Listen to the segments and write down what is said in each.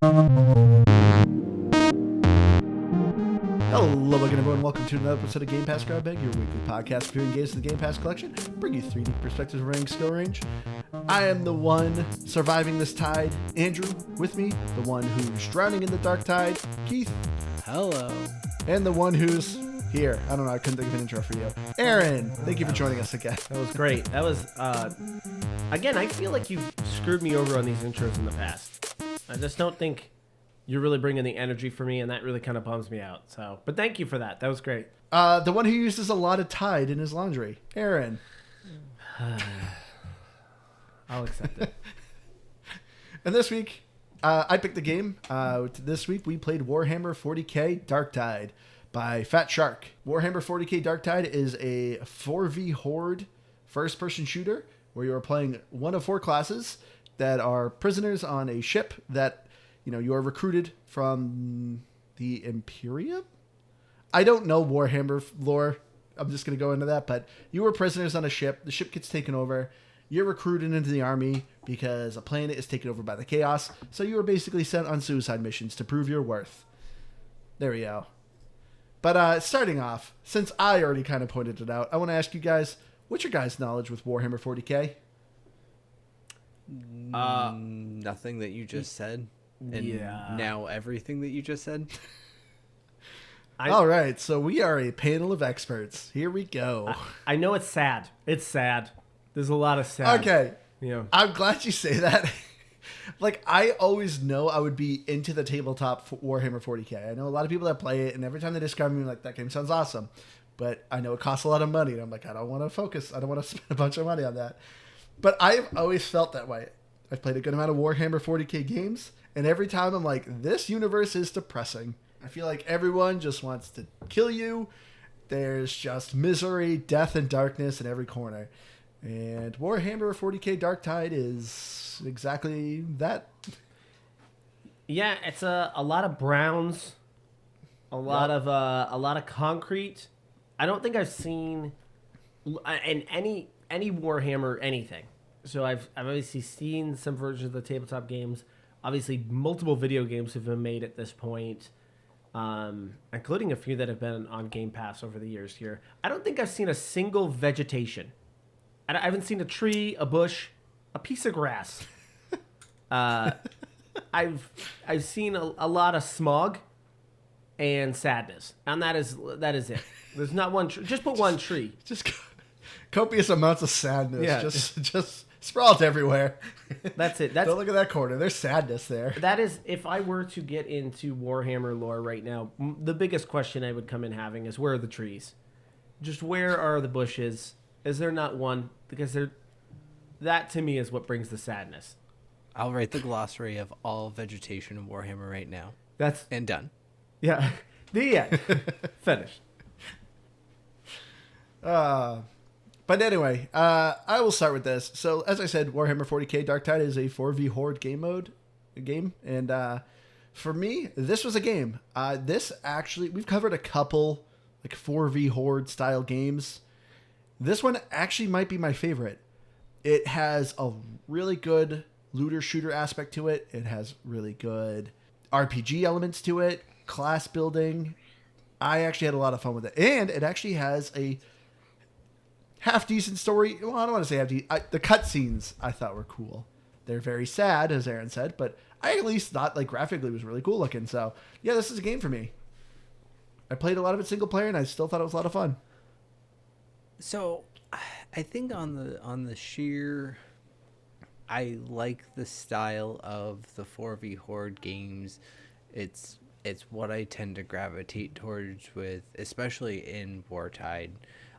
Hello again, everyone. Welcome to another episode of Game Pass Grab Bag, your weekly podcast reviewing games in the Game Pass collection. Bring you 3 unique perspectives of varying skill range. I am the one surviving this tide, Andrew. With me, the one who's drowning in the Darktide, Keith. Hello. And the one who's here. I don't know, I couldn't think of an intro for you. Aaron, thank you for joining us again. That was great. That was, again, I feel like you've screwed me over on these intros in the past. I just don't think you're really bringing the energy for me, and that really kind of bums me out. So, but thank you for that. That was great. The one who uses a lot of Tide in his laundry, Aaron. I'll accept it. And this week, I picked the game. This week, we played Warhammer 40k Darktide by Fat Shark. Warhammer 40k Darktide is a 4v Horde first-person shooter where you are playing one of 4 classes that are prisoners on a ship that you are recruited from the Imperium? I don't know Warhammer lore. I'm just going to go into that. But you were prisoners on a ship. The ship gets taken over. You're recruited into the army because a planet is taken over by the chaos. So you were basically sent on suicide missions to prove your worth. There we go. But starting off, since I already kind of pointed it out, I want to ask you guys, what's your guys' knowledge with Warhammer 40k? Nothing that you just said. And now everything that you just said. All right, so we are a panel of experts. Here we go. I know it's sad. It's sad. There's a lot of sad. Okay. Yeah. I'm glad you say that. Like, I always know I would be into the tabletop for Warhammer 40k. I know a lot of people that play it, and every time they describe me, like, that game sounds awesome. But I know it costs a lot of money, and I'm like, I don't want to focus. I don't want to spend a bunch of money on that. But I've always felt that way. I've played a good amount of Warhammer 40k games, and every time I'm like, this universe is depressing. I feel like everyone just wants to kill you. There's just misery, death, and darkness in every corner. And Warhammer 40k Darktide is exactly that. Yeah, it's a lot of browns, a lot of concrete. I don't think I've seen in any Warhammer anything. So I've obviously seen some versions of the tabletop games. Obviously, multiple video games have been made at this point, including a few that have been on Game Pass over the years here. I don't think I've seen a single vegetation. I haven't seen a tree, a bush, a piece of grass. I've seen a lot of smog and sadness, and that is it. There's not one tree. Just put one tree. Just copious amounts of sadness. Yeah. Just sprawled everywhere. That's it. Don't look at that corner. There's sadness there. That is, if I were to get into Warhammer lore right now, the biggest question I would come in having is, where are the trees? Just where are the bushes? Is there not one? Because that to me is what brings the sadness. I'll write the glossary of all vegetation in Warhammer right now. And done. Yeah. The end. Finished. But anyway, I will start with this. So, as I said, Warhammer 40k Darktide is a 4v Horde game. And for me, this was a game. We've covered a couple like 4v Horde style games. This one actually might be my favorite. It has a really good looter shooter aspect to it. It has really good RPG elements to it, class building. I actually had a lot of fun with it. And it actually has a half decent story. Well, I don't want to say half decent. The cutscenes I thought were cool. They're very sad, as Aaron said, but I at least thought like graphically it was really cool looking. So yeah, this is a game for me. I played a lot of it single player, and I still thought it was a lot of fun. So, I think on the sheer, I like the style of the 4v Horde games. It's what I tend to gravitate towards with, especially in Wartide.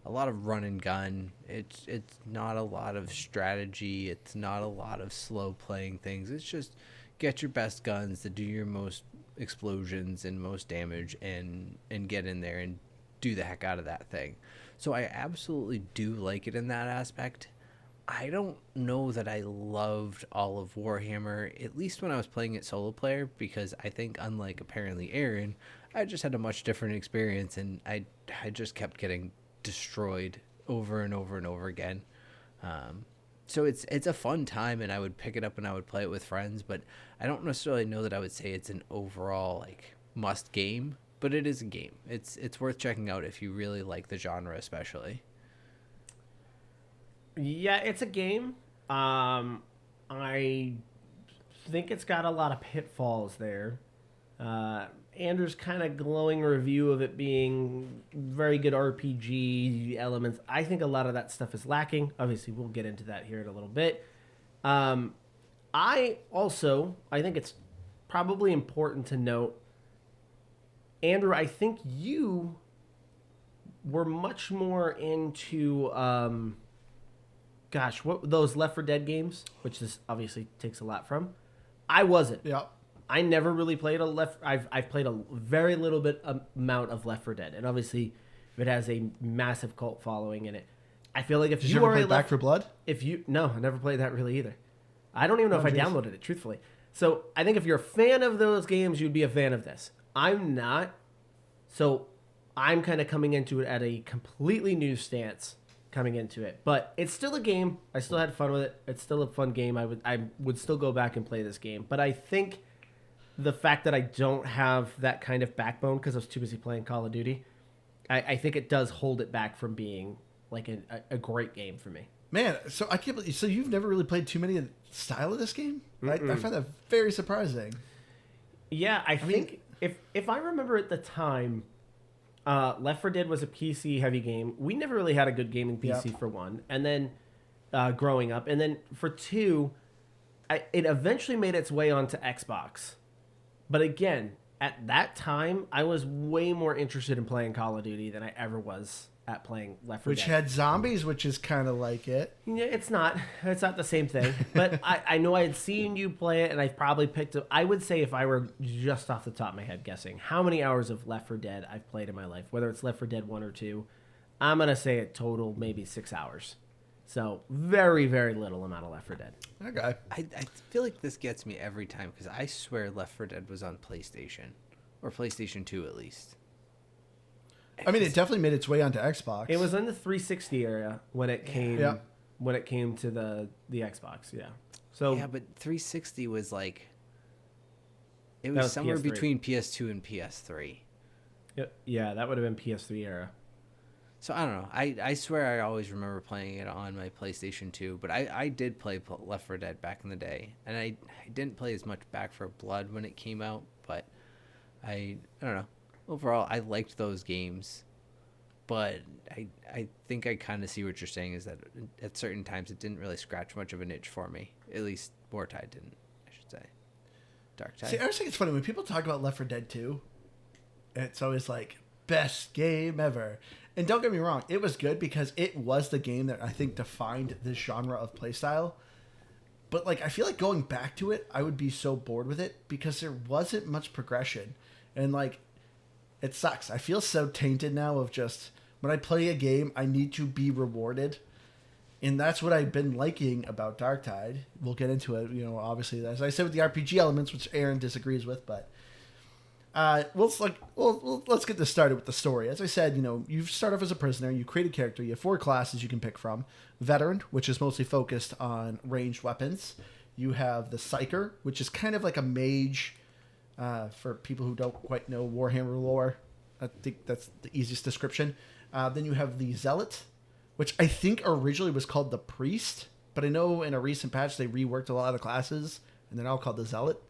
A lot of run and gun. It's not a lot of strategy. It's not a lot of slow playing things. It's just get your best guns to do your most explosions and most damage and get in there and do the heck out of that thing. So I absolutely do like it in that aspect. I don't know that I loved all of Warhammer, at least when I was playing it solo player, because I think, unlike apparently Aaron, I just had a much different experience, and I just kept getting destroyed over and over and over again. So it's a fun time, and I would pick it up and I would play it with friends, but I don't necessarily know that I would say it's an overall like must game, but it is a game. It's worth checking out if you really like the genre, especially. Yeah, it's a game. I think it's got a lot of pitfalls there. Andrew's kind of glowing review of it being very good RPG elements. I think a lot of that stuff is lacking. Obviously, we'll get into that here in a little bit. I think it's probably important to note, Andrew, I think you were much more into, what those Left 4 Dead games, which this obviously takes a lot from. I wasn't. Yeah. I never really played I've played a very little bit amount of Left 4 Dead, and obviously it has a massive cult following in it. I feel like if Did you you ever are play Back 4 Blood? No, I never played that really either. I don't even know if I geez. downloaded it, truthfully. So I think if you're a fan of those games, you'd be a fan of this. I'm not, so I'm kind of coming into it at a completely new stance coming into it. But it's still a game. I still had fun with it. It's still a fun game. I would still go back and play this game. But I think the fact that I don't have that kind of backbone because I was too busy playing Call of Duty, I think it does hold it back from being like a great game for me. Man, so I can't believe, so you've never really played too many of the style of this game? I find that very surprising. Yeah, I think if I remember at the time, Left 4 Dead was a PC heavy game. We never really had a good gaming PC for one, and then growing up, and then for two, it eventually made its way onto Xbox. But again, at that time, I was way more interested in playing Call of Duty than I ever was at playing Left 4 Dead. Which had zombies, which is kind of like it. Yeah, it's not the same thing. But I know I had seen you play it, and I probably picked up. I would say if I were just off the top of my head guessing how many hours of Left 4 Dead I've played in my life, whether it's Left 4 Dead 1 or 2, I'm going to say a total maybe 6 hours. So very, very little amount of Left 4 Dead. Okay. I feel like this gets me every time because I swear Left 4 Dead was on PlayStation, or PlayStation 2 at least. I mean, it definitely made its way onto Xbox. It was in the 360 area when it came Yeah. when it came to the Xbox. Yeah. So Yeah, but 360 was like it was somewhere PS3. between PS2 and PS3. yeah, that would have been PS3 era. So I don't know. I swear I always remember playing it on my PlayStation 2, but I did play Left 4 Dead back in the day, and I didn't play as much Back 4 Blood when it came out, but I don't know. Overall, I liked those games, but I think I kind of see what you're saying is that at certain times it didn't really scratch much of an itch for me. At least Wartide didn't, I should say. Darktide. See, I always think it's funny when people talk about Left 4 Dead 2, it's always like, best game ever. And don't get me wrong, it was good because it was the game that I think defined this genre of playstyle. But like, I feel like going back to it, I would be so bored with it because there wasn't much progression. And like, it sucks. I feel so tainted now of just, when I play a game, I need to be rewarded. And that's what I've been liking about Darktide. We'll get into it, obviously, as I said, with the RPG elements, which Aaron disagrees with, but let's get this started with the story. As I said, you start off as a prisoner, you create a character, you have 4 classes you can pick from. Veteran, which is mostly focused on ranged weapons. You have the Psyker, which is kind of like a mage, for people who don't quite know Warhammer lore. I think that's the easiest description. Then you have the Zealot, which I think originally was called the Priest, but I know in a recent patch they reworked a lot of the classes, and they're now called the Zealot.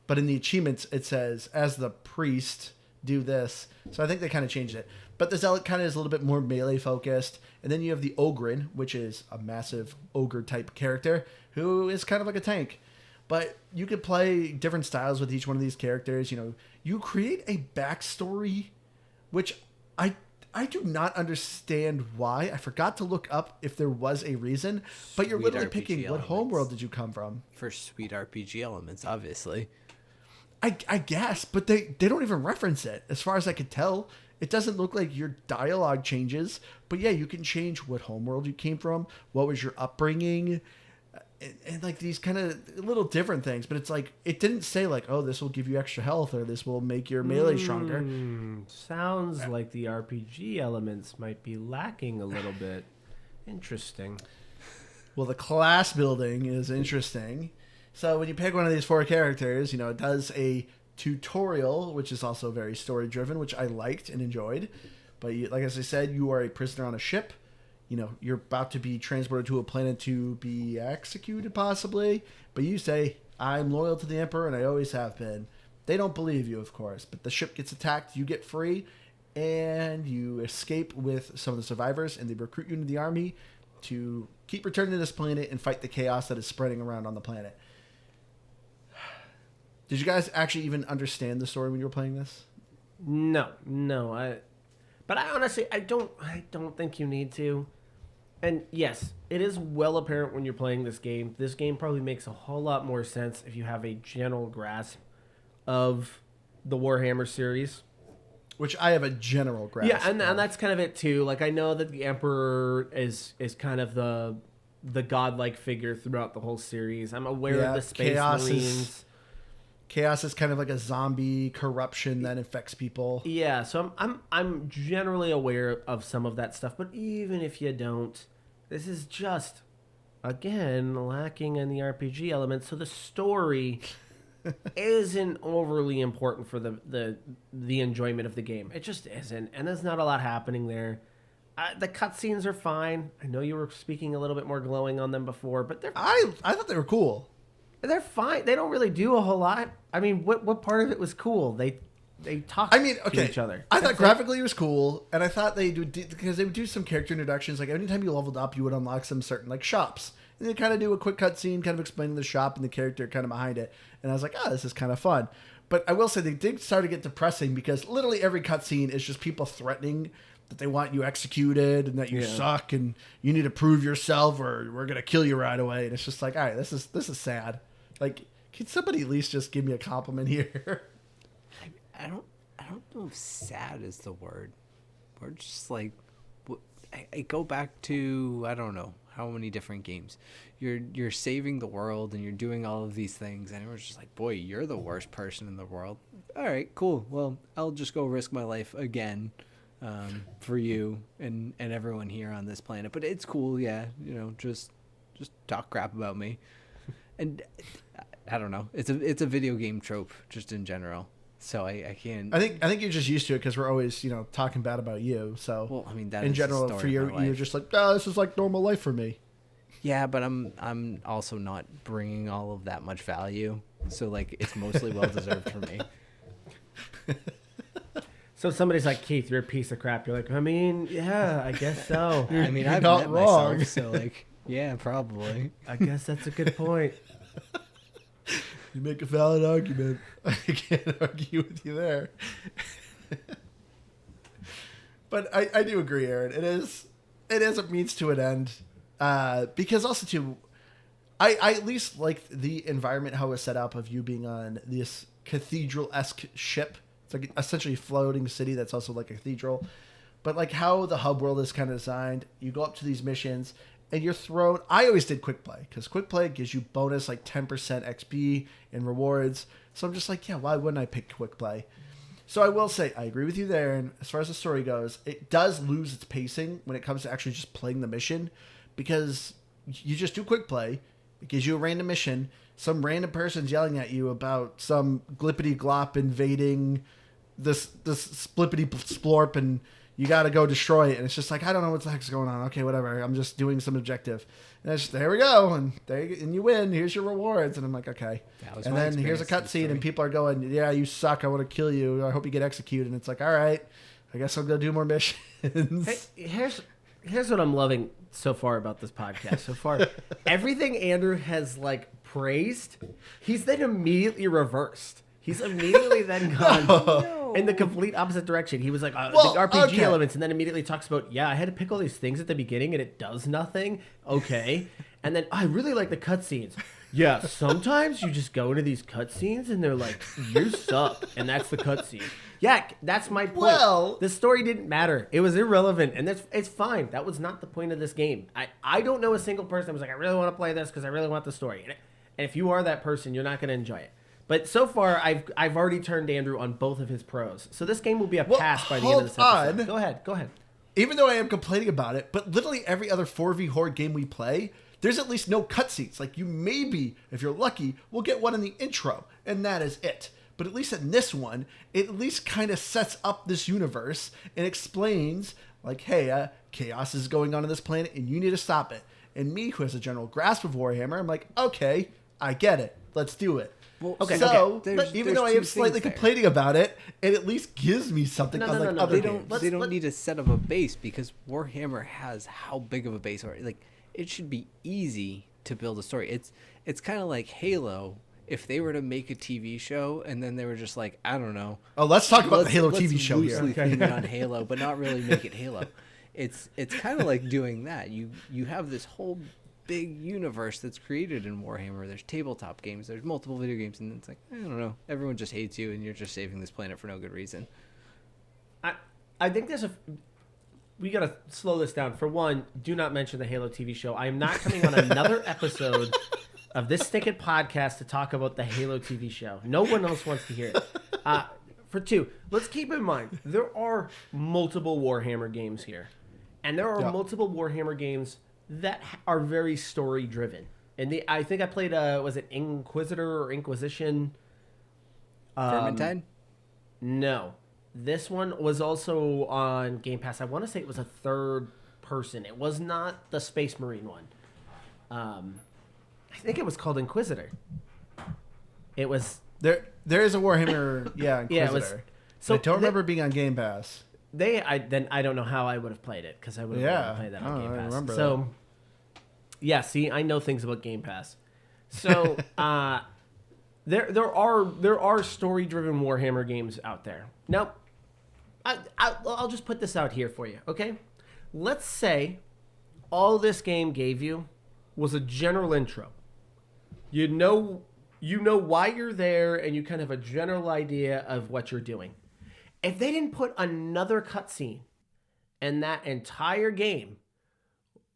But in the achievements, it says, as the priest, do this. So I think they kind of changed it. But the Zealot kind of is a little bit more melee focused. And then you have the Ogren, which is a massive ogre-type character, who is kind of like a tank. But you could play different styles with each one of these characters. You create a backstory, which I do not understand why. I forgot to look up if there was a reason. But you're Sweet literally RPG picking elements. what homeworld did you come from. For sweet RPG elements, obviously. I guess, but they don't even reference it. As far as I could tell, it doesn't look like your dialogue changes. But yeah, you can change what homeworld you came from, what was your upbringing, and like these kind of little different things. But it's like, it didn't say like, oh, this will give you extra health or this will make your melee stronger. Sounds like the RPG elements might be lacking a little bit. Interesting. Well, the class building is interesting. So when you pick one of these 4 characters, it does a tutorial, which is also very story driven, which I liked and enjoyed. But like as I said, you are a prisoner on a ship. You're about to be transported to a planet to be executed, possibly. But you say, I'm loyal to the Emperor, and I always have been. They don't believe you, of course. But the ship gets attacked, you get free, and you escape with some of the survivors, and they recruit you into the army to keep returning to this planet and fight the chaos that is spreading around on the planet. Did you guys actually even understand the story when you were playing this? No. But I honestly, I don't think you need to. And yes, it is well apparent when you're playing this game. This game probably makes a whole lot more sense if you have a general grasp of the Warhammer series. Which I have a general grasp. Yeah, and that's kind of it too. Like I know that the Emperor is kind of the godlike figure throughout the whole series. I'm aware of the Space Marines. Chaos is kind of like a zombie corruption that infects people. Yeah, so I'm generally aware of some of that stuff, but even if you don't, this is just again lacking in the RPG element. So the story isn't overly important for the enjoyment of the game. It just isn't, and there's not a lot happening there. The cutscenes are fine. I know you were speaking a little bit more glowing on them before, but I thought they were cool. They're fine. They don't really do a whole lot. I mean, what part of it was cool? They talk to each other. I thought graphically it was cool, and I thought they do because they would do some character introductions. Like anytime you leveled up, you would unlock some certain like shops, and they kind of do a quick cutscene, kind of explaining the shop and the character kind of behind it. And I was like, this is kind of fun. But I will say they did start to get depressing because literally every cutscene is just people threatening that they want you executed and that you suck and you need to prove yourself or we're gonna kill you right away. And it's just like, all right, this is sad. Like, can somebody at least just give me a compliment here? I don't know if sad is the word. We're just like, I go back to, I don't know how many different games. You're saving the world and you're doing all of these things, and everyone's just like, boy, you're the worst person in the world. All right, cool. Well, I'll just go risk my life again for you and everyone here on this planet. But it's cool, yeah. Just talk crap about me. And I don't know. It's a video game trope just in general. So I can't. I think you're just used to it because we're always talking bad about you. So well, I mean that in general for you, you're just like, this is like normal life for me. Yeah, but I'm also not bringing all of that much value. So like it's mostly well deserved for me. So somebody's like, Keith, you're a piece of crap. You're like, I mean, yeah, I guess so. I mean, you're I've not met wrong. myself, so like, yeah, probably. I guess that's a good point. You make a valid argument. I can't argue with you there. But I do agree, Aaron. It is a means to an end. Because also too, I at least like the environment, how it was set up of you being on this cathedral-esque ship. It's like essentially a floating city that's also like a cathedral. But like how the hub world is kind of designed, you go up to these missions and you're thrown. I always did quick play because quick play gives you bonus like 10% XP and rewards. So I'm just like, yeah, why wouldn't I pick quick play? So I will say, I agree with you there. And as far as the story goes, it does lose its pacing when it comes to actually just playing the mission because you just do quick play. It gives you a random mission. Some random person's yelling at you about some glippity glop invading this splippity splorp and you got to go destroy it. And it's just like, I don't know what the heck's going on. Okay, whatever. I'm just doing some objective. And it's just, there we go. And you win. Here's your rewards. And I'm like, okay. And then here's a cutscene and people are going, yeah, you suck. I want to kill you. I hope you get executed. And it's like, all right, I guess I'll go do more missions. Hey, here's what I'm loving so far about this podcast. So far, everything Andrew has like praised, he's then immediately reversed. He's immediately then gone in the complete opposite direction. He was like, the RPG elements, and then immediately talks about, I had to pick all these things at the beginning, and it does nothing. Okay. And then, I really like the cutscenes. Yeah, sometimes you just go into these cutscenes, and they're like, you suck, and that's the cutscene. Yeah, that's my point. Well, the story didn't matter. It was irrelevant, and it's fine. That was not the point of this game. I don't know a single person that was like, I really want to play this because I really want the story. And if you are that person, you're not going to enjoy it. But so far, I've already turned Andrew on both of his pros. So this game will be a pass by the end of this episode. Go ahead. Even though I am complaining about it, but literally every other 4v Horde game we play, there's at least no cutscenes. Like, you maybe, if you're lucky, will get one in the intro, and that is it. But at least in this one, it at least kind of sets up this universe and explains, like, hey, chaos is going on this planet, and you need to stop it. And me, who has a general grasp of Warhammer, I'm like, okay, I get it. Let's do it. Well, Okay, so, okay. but even There's though I two am slightly things there. complaining about it, it at least gives me something No, unlike no, no, other They games. don't. They don't need to set up a base because Warhammer has how big of a base already. Like, it should be easy to build a story. It's kind of like Halo. If they were to make a TV show and then they were just like, I don't know. Oh, let's talk about the Halo let's TV show here. loosely theme it on Halo, but not really make it Halo. It's kind of like doing that. You have this whole big universe that's created in Warhammer. There's tabletop games. There's multiple video games, and it's like, I don't know. Everyone just hates you, and you're just saving this planet for no good reason. I think we gotta slow this down. For one, do not mention the Halo TV show. I am not coming on another episode of this stinking podcast to talk about the Halo TV show. No one else wants to hear it. For two, let's keep in mind there are multiple Warhammer games here, and there are multiple Warhammer games that are very story driven. And I think I played was it Inquisitor or Inquisition? Vermintide? No. This one was also on Game Pass. I want to say it was a third person. It was not the Space Marine one. I think it was called Inquisitor. It was... There is a Warhammer, Inquisitor. Yeah, it was... So I don't remember it being on Game Pass. I don't know how I would have played it, because I would have played that on Game Pass. I remember so, yeah, see, I know things about Game Pass. So, there are story-driven Warhammer games out there. Now, I'll just put this out here for you, okay? Let's say all this game gave you was a general intro. You know why you're there, and you kind of have a general idea of what you're doing. If they didn't put another cutscene in that entire game,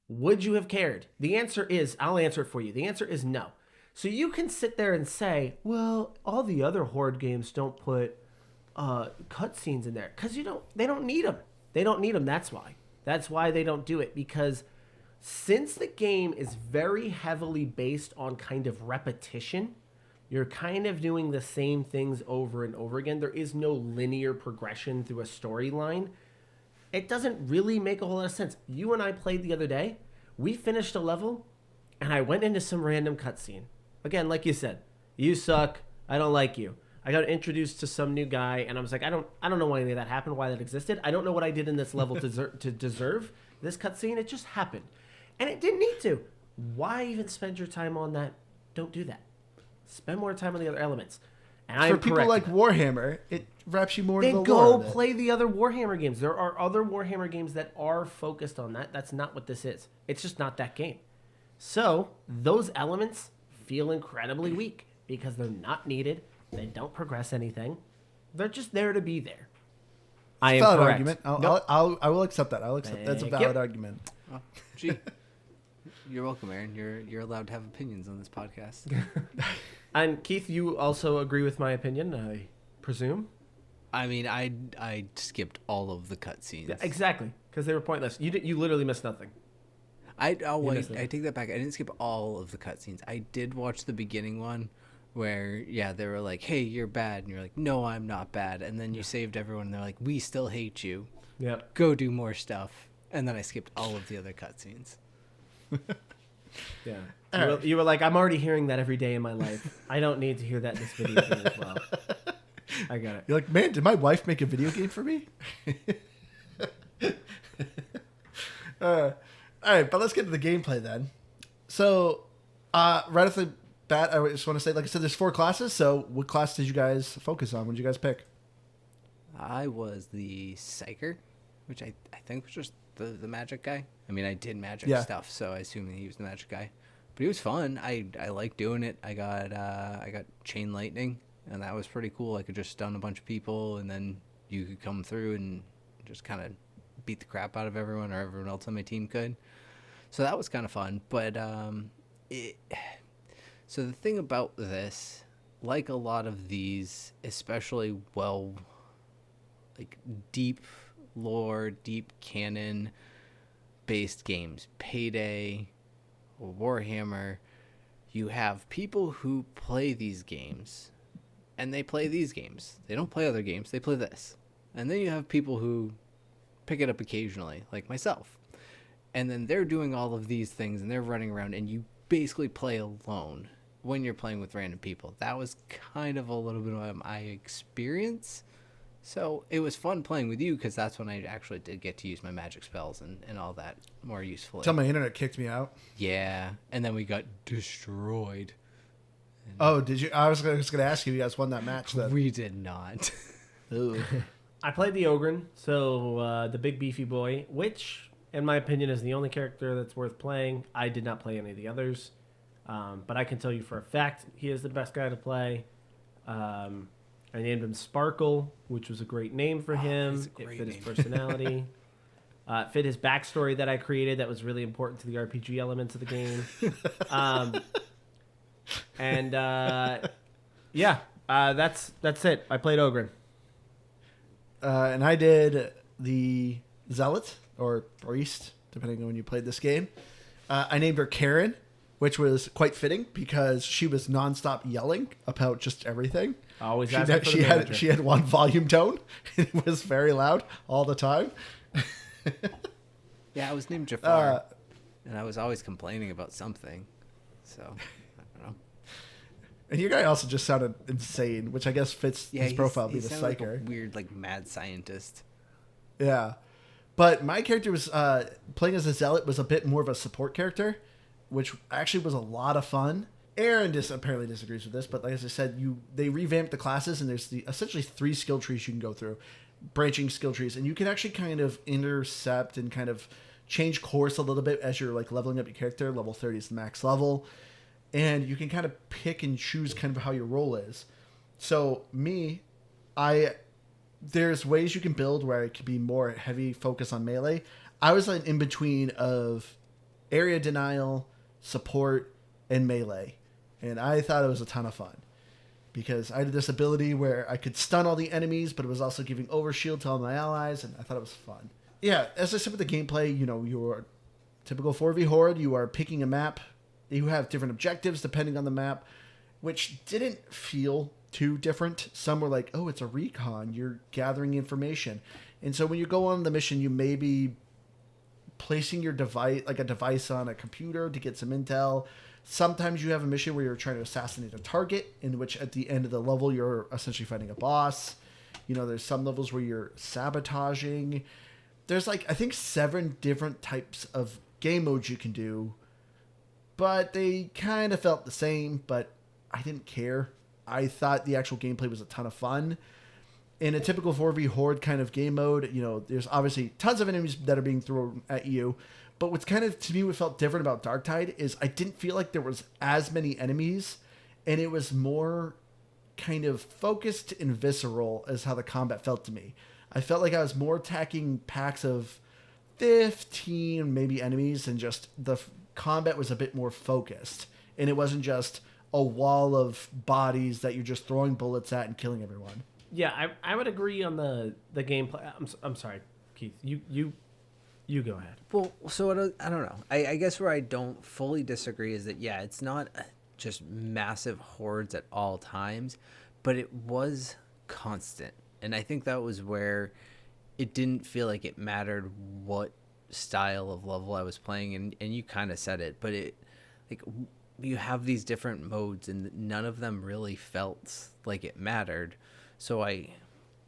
would you have cared? The answer is, I'll answer it for you. The answer is no. So you can sit there and say, well, all the other Horde games don't put cutscenes in there because they don't need them. They don't need them. That's why. That's why they don't do it, because since the game is very heavily based on kind of repetition, you're kind of doing the same things over and over again. There is no linear progression through a storyline. It doesn't really make a whole lot of sense. You and I played the other day. We finished a level, and I went into some random cutscene. Again, like you said, you suck. I don't like you. I got introduced to some new guy, and I was like, I don't know why any of that happened, why that existed. I don't know what I did in this level to deserve this cutscene. It just happened. And it didn't need to. Why even spend your time on that? Don't do that. Spend more time on the other elements. And for people like Warhammer, it wraps you more into then the lore. go play the other Warhammer games. There are other Warhammer games that are focused on that. That's not what this is. It's just not that game. So those elements feel incredibly weak because they're not needed. They don't progress anything. They're just there to be there. I am valid correct. argument. I will accept that. I'll accept that's a valid argument. Oh, gee. You're welcome, Aaron. You're allowed to have opinions on this podcast. And Keith, you also agree with my opinion, I presume? I mean, I skipped all of the cutscenes. Yeah, exactly, because they were pointless. You literally missed nothing. I take that back. I didn't skip all of the cutscenes. I did watch the beginning one where, they were like, hey, you're bad. And you're like, no, I'm not bad. And then you saved everyone, and they're like, we still hate you. Yep. Go do more stuff. And then I skipped all of the other cutscenes. Yeah. You were like, I'm already hearing that every day in my life. I don't need to hear that in this video game as well. I got it. You're like, man, did my wife make a video game for me? All right, but let's get to the gameplay then. So, right off the bat, I just want to say, like I said, there's 4 classes. So, what class did you guys focus on? What did you guys pick? I was the Psyker, which I think was just the magic guy. I mean, I did magic stuff, so I assume he was the magic guy. But he was fun. I liked doing it. I got chain lightning, and that was pretty cool. I could just stun a bunch of people, and then you could come through and just kind of beat the crap out of everyone, or everyone else on my team could. So that was kind of fun. But so the thing about this, like a lot of these, especially deep lore, deep canon based games, Payday, Warhammer, you have people who play these games, and they play these games. They don't play other games, they play this. And then you have people who pick it up occasionally, like myself. And then they're doing all of these things, and they're running around, and you basically play alone when you're playing with random people. That was kind of a little bit of my experience. So it was fun playing with you, because that's when I actually did get to use my magic spells and all that more usefully. Until my internet kicked me out. Yeah, and then we got destroyed. Oh, did you? I was going to ask you if you guys won that match then. We did not. Ooh. I played the Ogren, so the big beefy boy, which, in my opinion, is the only character that's worth playing. I did not play any of the others, but I can tell you for a fact he is the best guy to play. I named him Sparkle, which was a great name for him. It fit his personality. It fit his backstory that I created that was really important to the RPG elements of the game. That's it. I played Ogren. And I did the Zealot, or Priest, depending on when you played this game. I named her Karen, which was quite fitting because she was nonstop yelling about just everything. Always she asking for the manager. She had one volume tone. It was very loud all the time. Yeah, I was named Jafar, and I was always complaining about something. So, I don't know. And your guy also just sounded insane, which I guess fits his profile, being a psyker. Like a weird, mad scientist. Yeah. But my character was, playing as a Zealot was a bit more of a support character, which actually was a lot of fun. Aaron apparently disagrees with this, but like as I said, they revamped the classes, and there's essentially 3 skill trees you can go through, branching skill trees, and you can actually kind of intercept and kind of change course a little bit as you're leveling up your character. Level 30 is the max level, and you can kind of pick and choose kind of how your role is. So there's ways you can build where it could be more heavy focus on melee. I was in between of area denial, support, and melee. And I thought it was a ton of fun because I had this ability where I could stun all the enemies, but it was also giving overshield to all my allies, and I thought it was fun. Yeah, as I said with the gameplay, you're typical 4v horde. You are picking a map. You have different objectives depending on the map, which didn't feel too different. Some were like, oh, it's a recon. You're gathering information. And so when you go on the mission, you may be placing your device, like a device on a computer to get some intel. Sometimes you have a mission where you're trying to assassinate a target, in which at the end of the level, you're essentially fighting a boss. There's some levels where you're sabotaging. There's I think 7 different types of game modes you can do, but they kind of felt the same, but I didn't care. I thought the actual gameplay was a ton of fun. In a typical 4v horde kind of game mode, there's obviously tons of enemies that are being thrown at you. But what's kind of, to me, what felt different about Darktide is I didn't feel like there was as many enemies, and it was more kind of focused and visceral as how the combat felt to me. I felt like I was more attacking packs of 15 maybe enemies, and just the combat was a bit more focused. And it wasn't just a wall of bodies that you're just throwing bullets at and killing everyone. Yeah, I would agree on the gameplay. I'm sorry, Keith. You go ahead. Well, so I don't know. I guess where I don't fully disagree is that, yeah, it's not just massive hordes at all times, but it was constant. And I think that was where it didn't feel like it mattered what style of level I was playing. And you kind of said it, but you have these different modes, and none of them really felt like it mattered. So I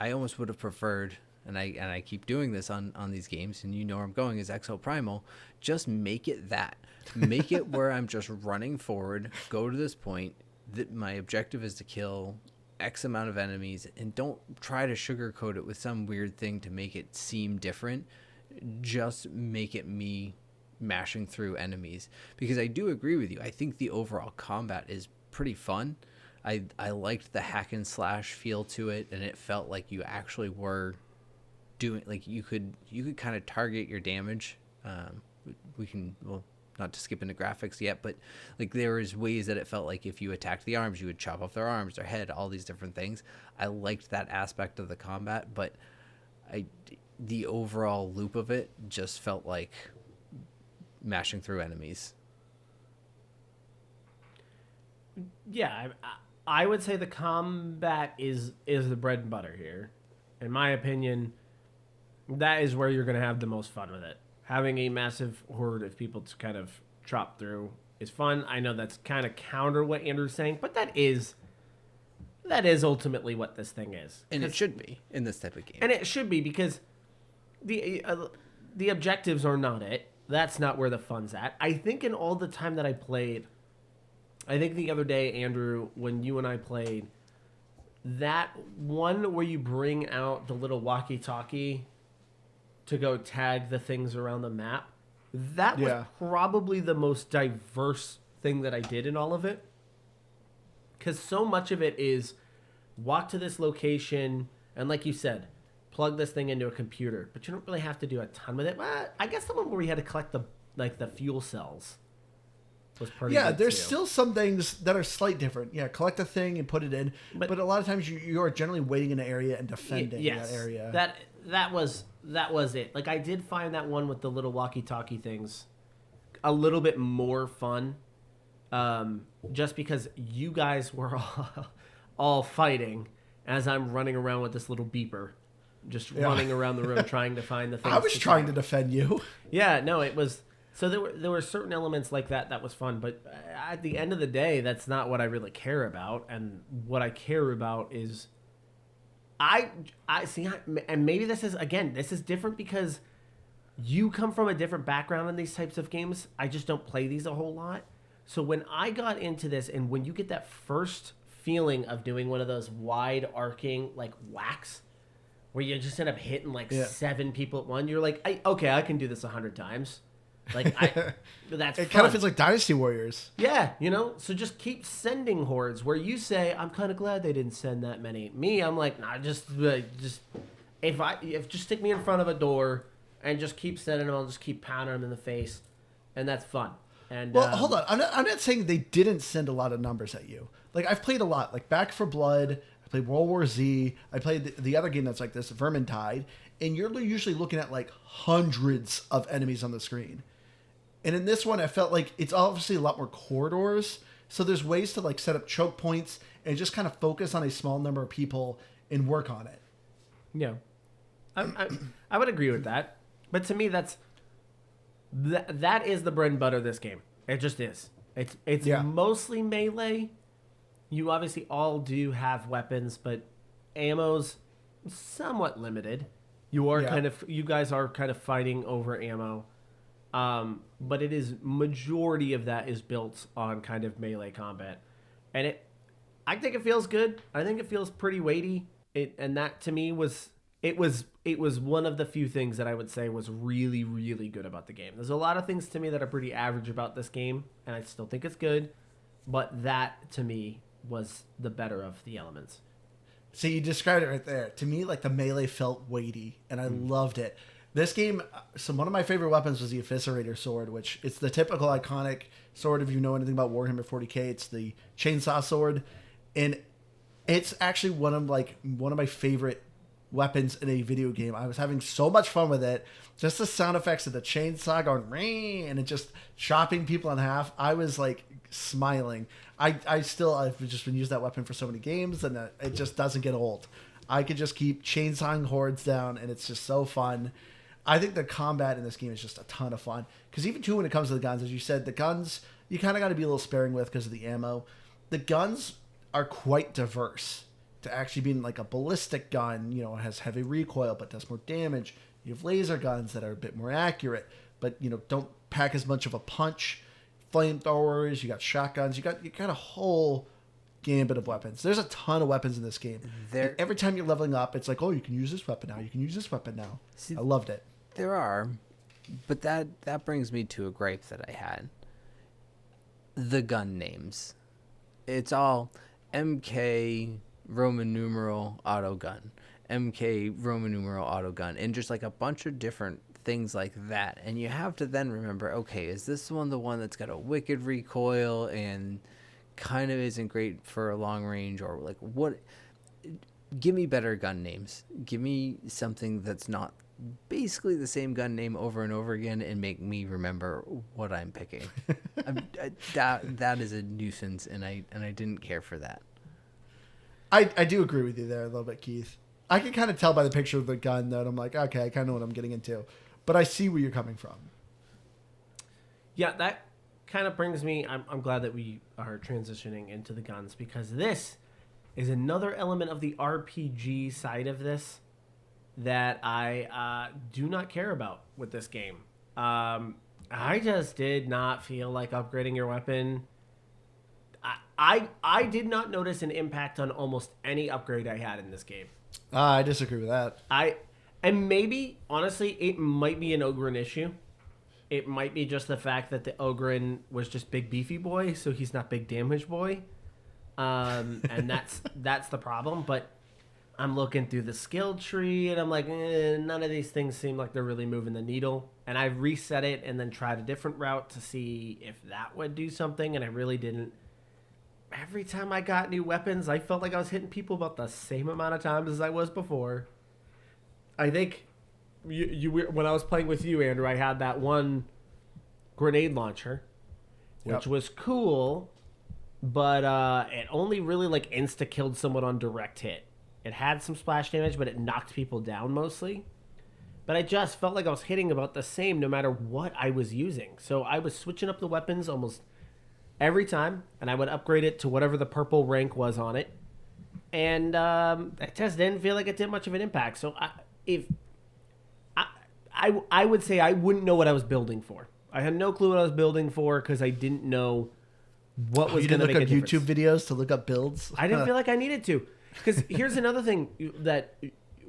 almost would have preferred, and I keep doing this on these games, and where I'm going is Exo Primal. Just make it that. Make it where I'm just running forward, go to this point, that my objective is to kill X amount of enemies, and don't try to sugarcoat it with some weird thing to make it seem different. Just make it me mashing through enemies. Because I do agree with you. I think the overall combat is pretty fun. I liked the hack and slash feel to it, and it felt like you actually were doing, you could kind of target your damage. Not to skip into graphics yet, but there was ways that it felt like if you attacked the arms, you would chop off their arms, their head, all these different things. I liked that aspect of the combat, but the overall loop of it just felt like mashing through enemies. Yeah, I would say the combat is the bread and butter here. In my opinion, that is where you're going to have the most fun with it. Having a massive horde of people to kind of chop through is fun. I know that's kind of counter what Andrew's saying, but that is ultimately what this thing is. And it should be in this type of game. And it should be, because the objectives are not it. That's not where the fun's at. I think in all the time that I played, I think the other day, Andrew, when you and I played, that one where you bring out the little walkie-talkie to go tag the things around the map, that was probably the most diverse thing that I did in all of it. Because so much of it is walk to this location, and like you said, plug this thing into a computer. But you don't really have to do a ton with it. Well, I guess the one where we had to collect the fuel cells was pretty good there's too. still some things that are slightly different. Yeah, collect a thing and put it in. But a lot of times you are generally waiting in an area and defending that area. That was it. Like, I did find that one with the little walkie-talkie things a little bit more fun. Just because you guys were all fighting as I'm running around with this little beeper. Just running around the room trying to find the things. I was trying to defend you. Yeah, no, it was... So there were certain elements like that was fun, but at the end of the day, that's not what I really care about. And what I care about is... I see, and maybe this is different because you come from a different background in these types of games. I just don't play these a whole lot. So when I got into this, and when you get that first feeling of doing one of those wide arcing, like, whacks, where you just end up hitting, like, 7 people at once, you're like, I can do this 100 times. Like, that's It kind of feels like Dynasty Warriors. Yeah, so just keep sending hordes. Where you say, I'm kind of glad they didn't send that many. Me, I'm like, nah, just stick me in front of a door and just keep sending them. I'll just keep pounding them in the face, and that's fun. And hold on, I'm not saying they didn't send a lot of numbers at you. Like, I've played a lot, like Back for Blood. I played World War Z. I played the other game that's like this, Vermintide, and you're usually looking at like hundreds of enemies on the screen. And in this one, I felt like it's obviously a lot more corridors. So there's ways to like set up choke points and just kind of focus on a small number of people and work on it. Yeah, I would agree with that. But to me, that is the bread and butter of this game. It just is. It's mostly melee. You obviously all do have weapons, but ammo's somewhat limited. You guys are kind of fighting over ammo. But it is, majority of that is built on kind of melee combat, and I think it feels good. I think it feels pretty weighty. And that to me was one of the few things that I would say was really, really good about the game. There's a lot of things to me that are pretty average about this game, and I still think it's good, but that to me was the better of the elements. So you described it right there. To me, like, the melee felt weighty, and I loved it. This game, so one of my favorite weapons was the Eviscerator sword, which it's the typical iconic sword. If you know anything about Warhammer 40k, it's the chainsaw sword, and it's actually one of my favorite weapons in a video game. I was having so much fun with it. Just the sound effects of the chainsaw going ring and it just chopping people in half. I was like smiling. I've just been using that weapon for so many games, and it just doesn't get old. I could just keep chainsawing hordes down, and it's just so fun. I think the combat in this game is just a ton of fun. Because even, too, when it comes to the guns, as you said, the guns, you kind of got to be a little sparing with because of the ammo. The guns are quite diverse. To actually being like a ballistic gun, it has heavy recoil but does more damage. You have laser guns that are a bit more accurate, but, don't pack as much of a punch. Flamethrowers, you got shotguns, you got a whole gambit of weapons. There's a ton of weapons in this game. And every time you're leveling up, it's like, oh, you can use this weapon now. You can use this weapon now. See, I loved it. There are, but that brings me to a gripe that I had. The gun names. It's all MK Roman numeral auto gun, MK Roman numeral auto gun, and just like a bunch of different things like that. And you have to then remember, okay, is this one the one that's got a wicked recoil and kind of isn't great for a long range, or like what? Give me better gun names. Give me something that's not basically the same gun name over and over again and make me remember what I'm picking. That is a nuisance, and I didn't care for that. I do agree with you there a little bit, Keith. I can kind of tell by the picture of the gun that I'm like, okay, I kind of know what I'm getting into. But I see where you're coming from. Yeah, that kind of brings me... I'm glad that we are transitioning into the guns, because this is another element of the RPG side of this that I do not care about with this game. I just did not feel like upgrading your weapon. I did not notice an impact on almost any upgrade I had in this game. I disagree with that. And maybe, honestly, it might be an Ogren issue. It might be just the fact that the Ogren was just big beefy boy, so he's not big damage boy. And that's the problem. But I'm looking through the skill tree, and I'm like, none of these things seem like they're really moving the needle. And I reset it and then tried a different route to see if that would do something, and I really didn't. Every time I got new weapons, I felt like I was hitting people about the same amount of times as I was before. I think you when I was playing with you, Andrew, I had that one grenade launcher, which was cool, but it only really like insta-killed someone on direct hit. It had some splash damage, but it knocked people down mostly. But I just felt like I was hitting about the same no matter what I was using. So I was switching up the weapons almost every time, and I would upgrade it to whatever the purple rank was on it. And it just didn't feel like it did much of an impact. So I would say I wouldn't know what I was building for. I had no clue what I was building for because I didn't know what was going to make a difference. You didn't look up YouTube videos to look up builds? I didn't feel like I needed to. Because here's another thing that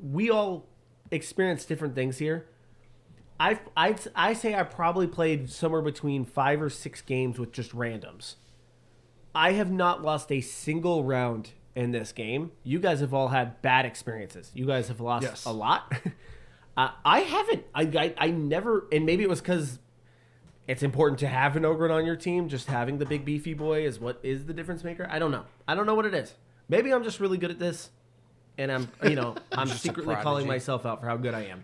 we all experience different things here. I say I probably played somewhere between 5 or 6 games with just randoms. I have not lost a single round in this game. You guys have all had bad experiences. You guys have lost a lot. I haven't. I never, and maybe it was because it's important to have an Ogren on your team. Just having the big beefy boy is what is the difference maker. I don't know. I don't know what it is. Maybe I'm just really good at this, and I'm secretly calling myself out for how good I am.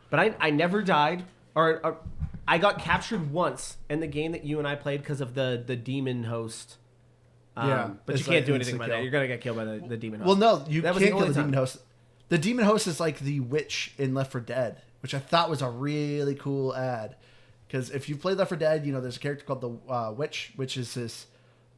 But I never died, or I got captured once in the game that you and I played because of the demon host. But you can't do anything about that. You're gonna get killed by the demon host. Well, no, you can't kill the demon host. The demon host is like the witch in Left 4 Dead, which I thought was a really cool ad. Because if you play Left 4 Dead, there's a character called the witch, which is this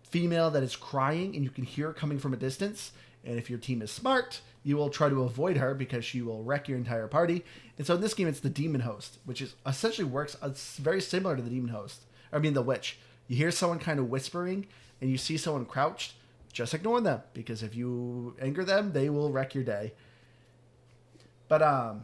female that is crying, and you can hear her coming from a distance. And if your team is smart, you will try to avoid her because she will wreck your entire party. And so in this game, it's the demon host, which is essentially works very similar to the demon host. The witch. You hear someone kind of whispering, and you see someone crouched. Just ignore them, because if you anger them, they will wreck your day. But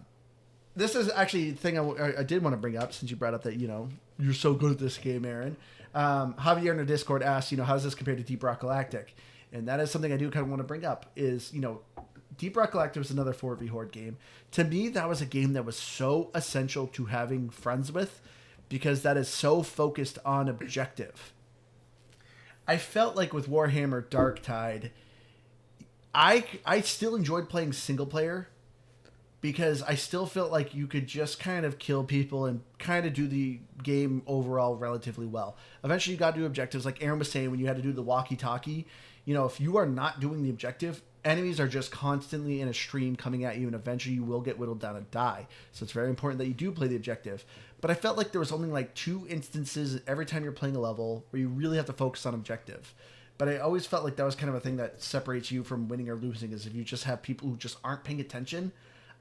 this is actually the thing I did want to bring up, since you brought up that, you're so good at this game, Aaron. Javier in our Discord asked, how does this compare to Deep Rock Galactic? And that is something I do kind of want to bring up is, Deep Rock Galactic was another 4v Horde game. To me, that was a game that was so essential to having friends with, because that is so focused on objective. I felt like with Warhammer Darktide, I still enjoyed playing single player, because I still felt like you could just kind of kill people and kind of do the game overall relatively well. Eventually you got to do objectives, like Aaron was saying, when you had to do the walkie-talkie. If you are not doing the objective, enemies are just constantly in a stream coming at you, and eventually you will get whittled down and die. So it's very important that you do play the objective. But I felt like there was only like 2 instances every time you're playing a level where you really have to focus on objective. But I always felt like that was kind of a thing that separates you from winning or losing, is if you just have people who just aren't paying attention.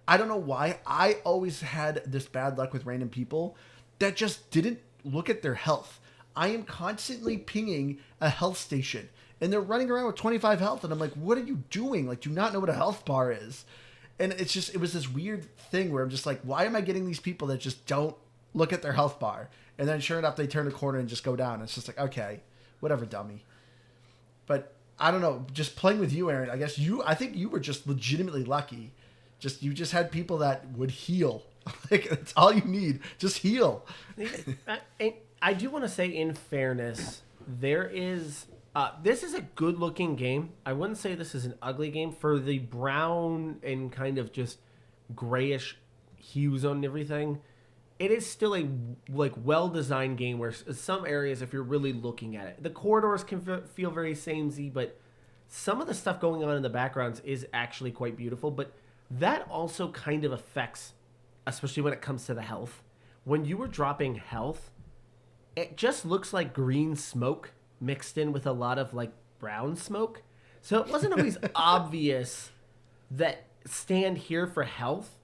I don't know why. I always had this bad luck with random people that just didn't look at their health. I am constantly pinging a health station, and they're running around with 25 health, and I'm like, what are you doing? Like, do you not know what a health bar is? And it was this weird thing where I'm just like, why am I getting these people that just don't look at their health bar? And then sure enough, they turn a corner and just go down. It's just like, okay, whatever, dummy. But I don't know, just playing with you, Aaron, I think you were just legitimately lucky. You just had people that would heal. Like, that's all you need. Just heal. I do want to say, in fairness, there is... this is a good-looking game. I wouldn't say this is an ugly game. For the brown and kind of just grayish hues on everything, it is still a like well-designed game where some areas, if you're really looking at it, the corridors can feel very samey, but some of the stuff going on in the backgrounds is actually quite beautiful. But that also kind of affects, especially when it comes to the health. When you were dropping health, it just looks like green smoke mixed in with a lot of like brown smoke. So it wasn't always obvious that stand here for health.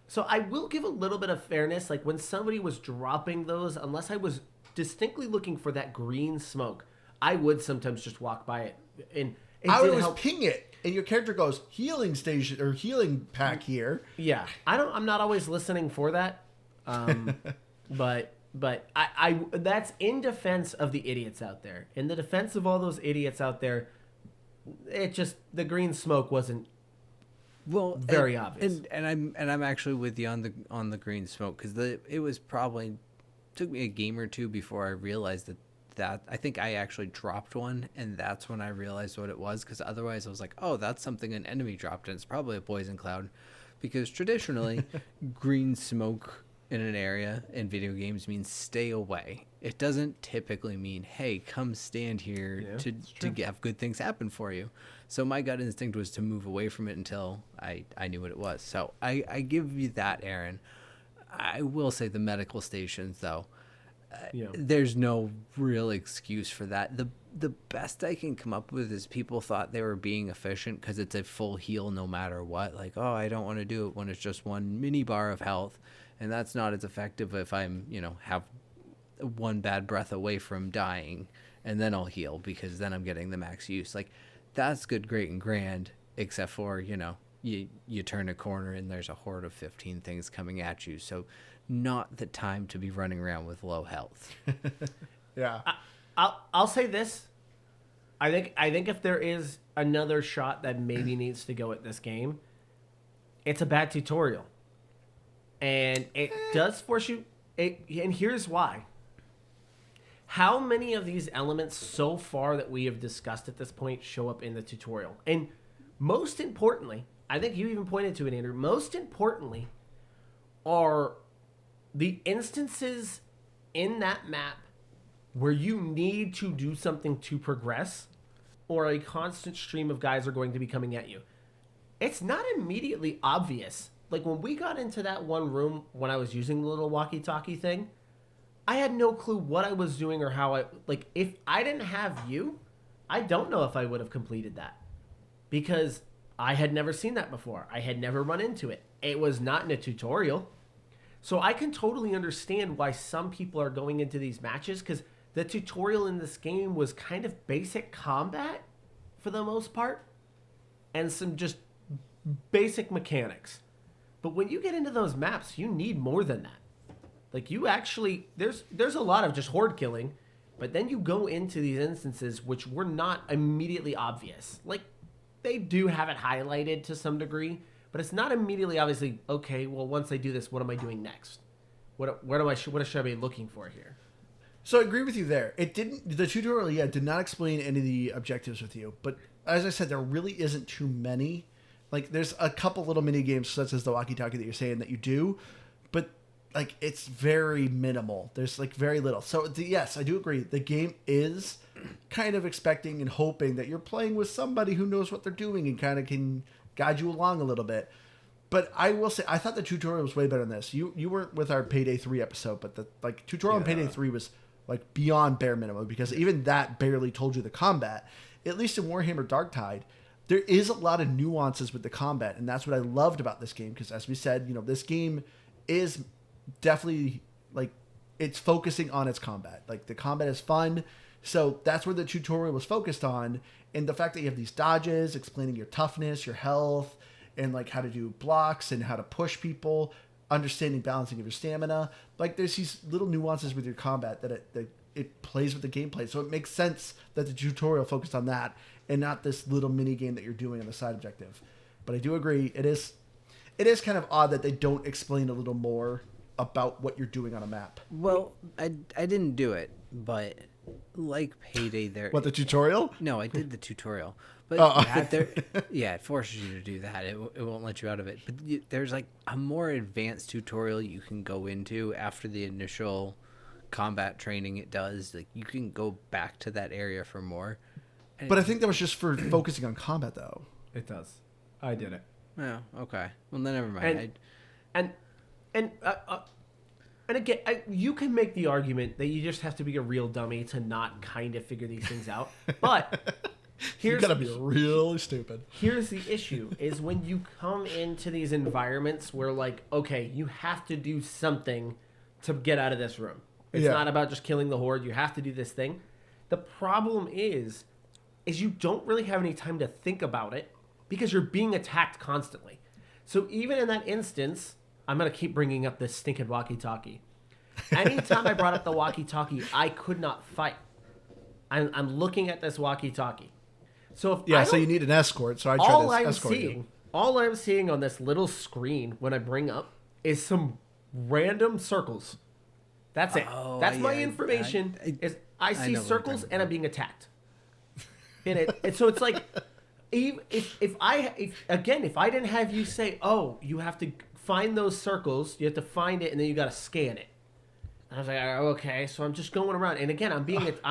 So I will give a little bit of fairness. Like when somebody was dropping those, unless I was distinctly looking for that green smoke, I would sometimes just walk by it. And I would always ping it, and your character goes healing station or healing pack here. Yeah, I'm not always listening for that, but I that's in defense of the idiots out there. In the defense of all those idiots out there, it just the green smoke wasn't very obvious. And I'm actually with you on the green smoke, because it was probably took me a game or two before I realized that I think I actually dropped one, and that's when I realized what it was, because otherwise I was like, oh, that's something an enemy dropped, and it's probably a poison cloud, because traditionally green smoke in an area in video games means stay away. It doesn't typically mean, hey, come stand here to have good things happen for you. So my gut instinct was to move away from it until I knew what it was. So I give you that, Aaron. I will say the medical stations, though, there's no real excuse for that. The best I can come up with is people thought they were being efficient because it's a full heal no matter what. Like, oh, I don't want to do it when it's just one mini bar of health. And that's not as effective if I'm, have one bad breath away from dying, and then I'll heal because then I'm getting the max use. Like, that's good, great, and grand, except for, you turn a corner and there's a horde of 15 things coming at you. So not the time to be running around with low health. Yeah. I'll say this. I think if there is another shot that maybe needs to go at this game, it's a bad tutorial. And it does force you, and here's why. How many of these elements so far that we have discussed at this point show up in the tutorial? And most importantly, I think you even pointed to it, Andrew, most importantly are the instances in that map where you need to do something to progress, or a constant stream of guys are going to be coming at you. It's not immediately obvious. Like, when we got into that one room when I was using the little walkie-talkie thing, I had no clue what I was doing or how if I didn't have you, I don't know if I would have completed that. Because I had never seen that before. I had never run into it. It was not in a tutorial. So I can totally understand why some people are going into these matches, because the tutorial in this game was kind of basic combat for the most part, and some just basic mechanics. But when you get into those maps, you need more than that. Like, you actually, there's a lot of just horde killing, but then you go into these instances which were not immediately obvious. Like, they do have it highlighted to some degree, but it's not immediately obviously, okay, well, once I do this, what am I doing next? What should I be looking for here? So I agree with you there. The tutorial, did not explain any of the objectives with you, but as I said, there really isn't too many. Like, there's a couple little mini games, such as the walkie-talkie that you're saying that you do, but like, it's very minimal. There's like very little. So yes, I do agree. The game is kind of expecting and hoping that you're playing with somebody who knows what they're doing and kind of can guide you along a little bit. But I will say, I thought the tutorial was way better than this. You weren't with our Payday 3 episode, but the tutorial in Payday 3 was like beyond bare minimum, because even that barely told you the combat. At least in Warhammer Darktide, there is a lot of nuances with the combat, and that's what I loved about this game, because as we said, this game is definitely, like, it's focusing on its combat. Like, the combat is fun, so that's where the tutorial was focused on, and the fact that you have these dodges, explaining your toughness, your health, and like how to do blocks and how to push people, understanding balancing of your stamina. Like, there's these little nuances with your combat that it plays with the gameplay, so it makes sense that the tutorial focused on that and not this little mini game that you're doing on the side objective. But I do agree, it is kind of odd that they don't explain a little more about what you're doing on a map. Well, I didn't do it, but like Payday, there. What, the tutorial? No, I did the tutorial, but Oh. yeah, it forces you to do that. It won't let you out of it. But there's like a more advanced tutorial you can go into after the initial combat training. It does, like, you can go back to that area for more. And But I think that was just for focusing on combat, though. It does. I did it. Oh, okay. Well, then never mind. And again, you can make the argument that you just have to be a real dummy to not kind of figure these things out. But You gotta be really stupid. here's the issue: is when you come into these environments where, like, okay, you have to do something to get out of this room. It's Yeah. not about just killing the horde. You have to do this thing. The problem is you don't really have any time to think about it because you're being attacked constantly. So even in that instance, I'm going to keep bringing up this stinking walkie-talkie. Anytime I brought up the walkie-talkie, I could not fight. I'm looking at this walkie-talkie. So if So you need an escort. So I try to escort you. all I'm seeing on this little screen when I bring up is some random circles. That's it. Oh, That's my yeah, information. I see know what you're circles talking and I'm being attacked. And so it's like, if I didn't have you say, oh, you have to find those circles, you have to find it, and then you got to scan it. And I was like, okay, so I'm just going around, and again, I'm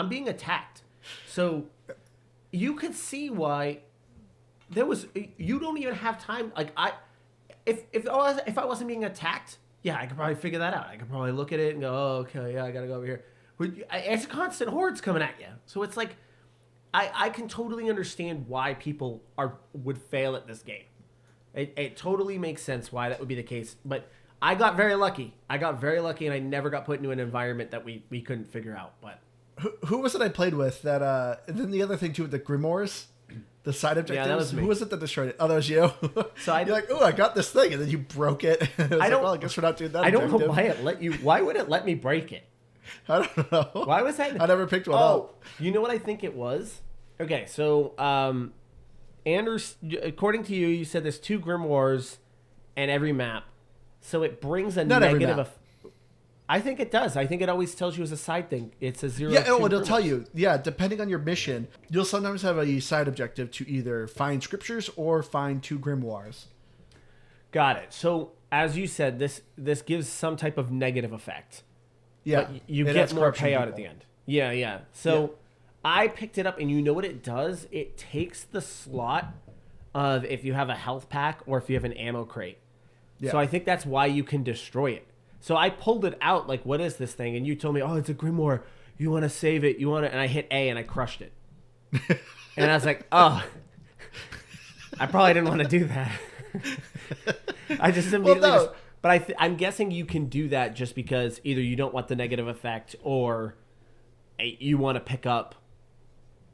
being attacked. So you could see why you don't even have time. Like if I wasn't being attacked, yeah, I could probably figure that out. I could probably look at it and go, oh, okay, yeah, I got to go over here. But it's constant hordes coming at you, so it's like. I can totally understand why people would fail at this game. It totally makes sense why that would be the case. But I got very lucky. And I never got put into an environment that we couldn't figure out. But Who was it I played with that? And then the other thing too with the grimoires, the side objectives. that was me. Who was it that destroyed it? Oh, that was you. So you're like, oh, I got this thing, and then you broke it. I don't- well, I guess we're not doing that. I don't know objective. why it let you. Why would it let me break it? I don't know. Why was that? I never picked one Oh, up. you know what I think it was? Okay, so Anders, according to you, you said there's 2 grimoires in every map, so it brings a Not every negative. map. I think it does. I think it always tells you as a side thing. It's a 0. Yeah, it'll tell you. Yeah, depending on your mission, you'll sometimes have a side objective to either find scriptures or find 2 grimoires. Got it. So as you said, this gives some type of negative effect. Yeah, But you it get adds more corruption to payout at people. the end. Yeah. So I picked it up, and you know what it does? It takes the slot of if you have a health pack or if you have an ammo crate. Yeah. So I think that's why you can destroy it. So I pulled it out, like, what is this thing? And you told me, oh, it's a grimoire. You want to save it. And I hit A, and I crushed it. And I was like, oh, I probably didn't want to do that. I just immediately but I'm guessing you can do that just because either you don't want the negative effect or you want to pick up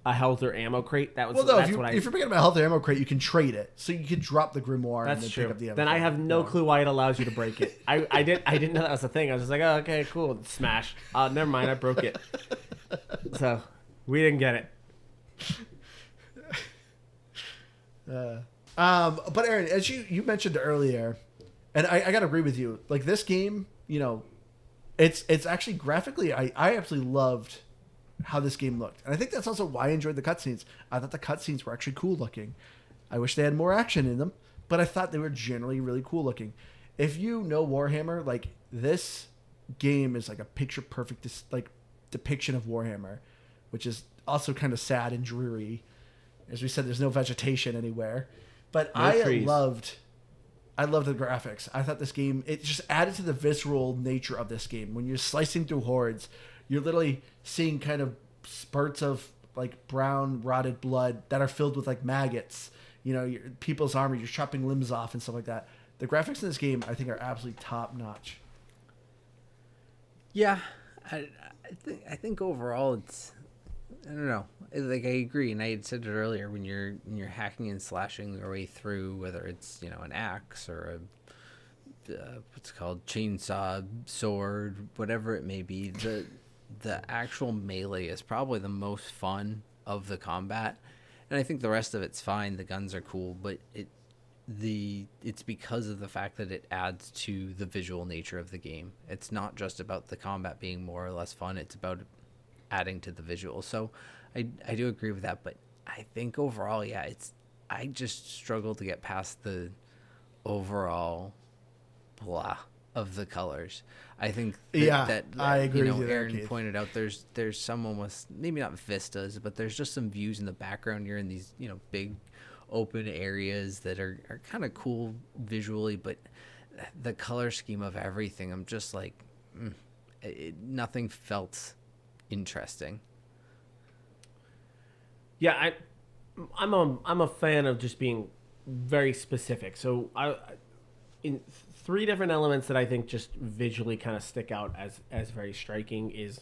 a health or ammo crate. That's if you're picking up a health or ammo crate, you can trade it. So you can drop the grimoire and That's then true. pick up the ammo Then I crate. have no clue why it allows you to break it. I didn't know that was a thing. I was just like, oh, okay, cool, smash. Never mind, I broke it. So we didn't get it. But Aaron, as you mentioned earlier, and I gotta agree with you. Like this game, it's actually graphically, I absolutely loved how this game looked, and I think that's also why I enjoyed the cutscenes. I thought the cutscenes were actually cool looking. I wish they had more action in them, but I thought they were generally really cool looking. If you know Warhammer, like this game is like a picture perfect depiction of Warhammer, which is also kind of sad and dreary. As we said, there's no vegetation anywhere. But No I trees. loved the graphics. I thought this game, it just added to the visceral nature of this game. When you're slicing through hordes, you're literally seeing kind of spurts of like brown rotted blood that are filled with like maggots. People's armor, you're chopping limbs off and stuff like that. The graphics in this game, I think, are absolutely top notch. Yeah, I think overall it's, I don't know. Like, I agree, and I had said it earlier, when you're hacking and slashing your way through, whether it's an axe or a what's it called, chainsaw, sword, whatever it may be, the actual melee is probably the most fun of the combat, and I think the rest of it's fine. The guns are cool, but it's because of the fact that it adds to the visual nature of the game. It's not just about the combat being more or less fun. It's about adding to the visual. So I do agree with that, but I think overall, yeah, I just struggle to get past the overall blah of the colors. I think that I agree you know, with you there, Aaron Keith. pointed out there's some almost maybe not vistas, but there's just some views in the background. You're in these, you know, big open areas that are kind of cool visually, but the color scheme of everything, I'm just like, nothing felt interesting. Yeah, I'm a fan of just being very specific. So in three different elements that I think just visually kind of stick out as very striking is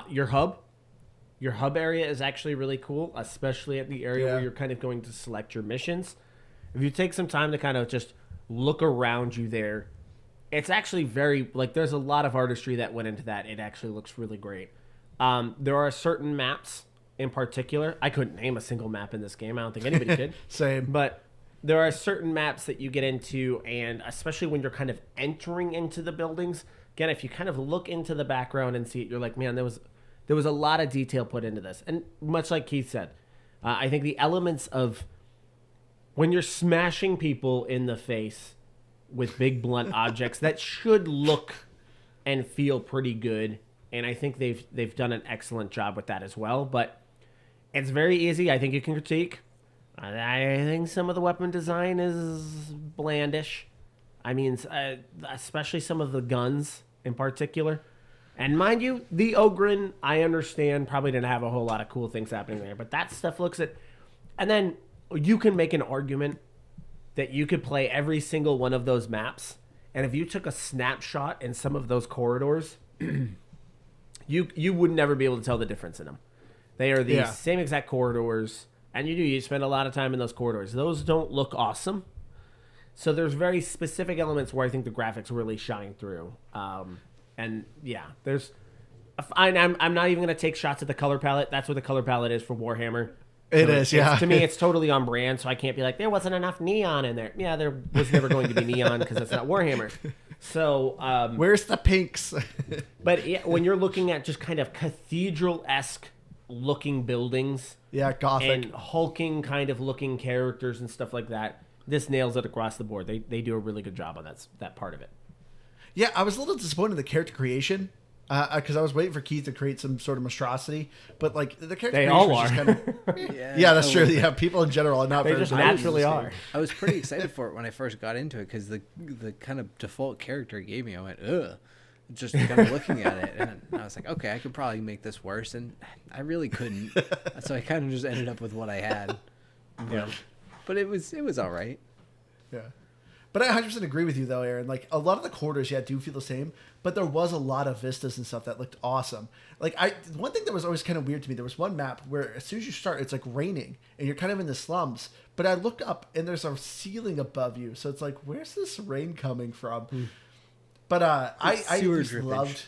your hub. Your hub area is actually really cool, especially at the area where you're kind of going to select your missions. If you take some time to kind of just look around you there, it's actually very, like, there's a lot of artistry that went into that. It actually looks really great. There are certain maps in particular. I couldn't name a single map in this game. I don't think anybody could. Same. But there are certain maps that you get into, and especially when you're kind of entering into the buildings, again, if you kind of look into the background and see it, you're like, man, there was a lot of detail put into this. And much like Keith said, I think the elements of when you're smashing people in the face with big blunt objects, that should look and feel pretty good. And I think they've done an excellent job with that as well. But it's very easy. I think you can critique. I think some of the weapon design is blandish. I mean, especially some of the guns in particular. And mind you, the Ogren, I understand, probably didn't have a whole lot of cool things happening there. But that stuff looks at... And then you can make an argument that you could play every single one of those maps. And if you took a snapshot in some of those corridors, you would never be able to tell the difference in them. They are the same exact corridors. And you spend a lot of time in those corridors. Those don't look awesome. So there's very specific elements where I think the graphics really shine through. And yeah, I'm not even going to take shots at the color palette. That's what the color palette is for Warhammer. It is, yeah. To me, it's totally on brand, so I can't be like, there wasn't enough neon in there. Yeah, there was never going to be neon because it's not Warhammer. So, where's the pinks? But yeah, when you're looking at just kind of cathedral-esque looking buildings, Gothic, and hulking kind of looking characters and stuff like that, this nails it across the board. They do a really good job on that part of it. Yeah, I was a little disappointed in the character creation because I was waiting for Keith to create some sort of monstrosity, but like the character creation all was are. just kind of yeah, that's true. Yeah, people in general are not. They very just good at naturally this are. game. I was pretty excited for it when I first got into it because the kind of default character it gave me, I went, ugh. Just kind of looking at it, and I was like, okay, I could probably make this worse, and I really couldn't. So I kind of just ended up with what I had. But it was all right. Yeah. But I 100% agree with you, though, Aaron. Like, a lot of the corridors, do feel the same, but there was a lot of vistas and stuff that looked awesome. Like, one thing that was always kind of weird to me, there was one map where as soon as you start, it's like raining, and you're kind of in the slums. But I look up, and there's a ceiling above you, so it's like, where's this rain coming from? But I just loved...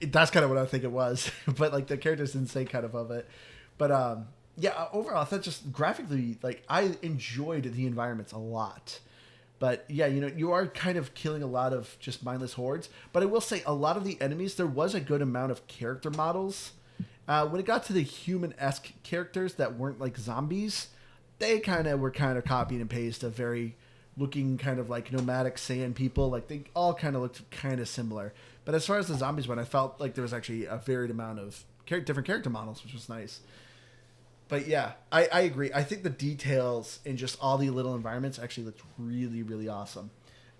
That's kind of what I think it was. But, like, the characters didn't say kind of it. But, overall, I thought just graphically, like, I enjoyed the environments a lot. But yeah, you are kind of killing a lot of just mindless hordes. But I will say a lot of the enemies, there was a good amount of character models. When it got to the human-esque characters that weren't like zombies, they were copying and paste of very looking kind of like nomadic sand people. Like they all kind of looked kind of similar. But as far as the zombies went, I felt like there was actually a varied amount of different character models, which was nice. But yeah, I agree. I think the details in just all the little environments actually looked really, really awesome.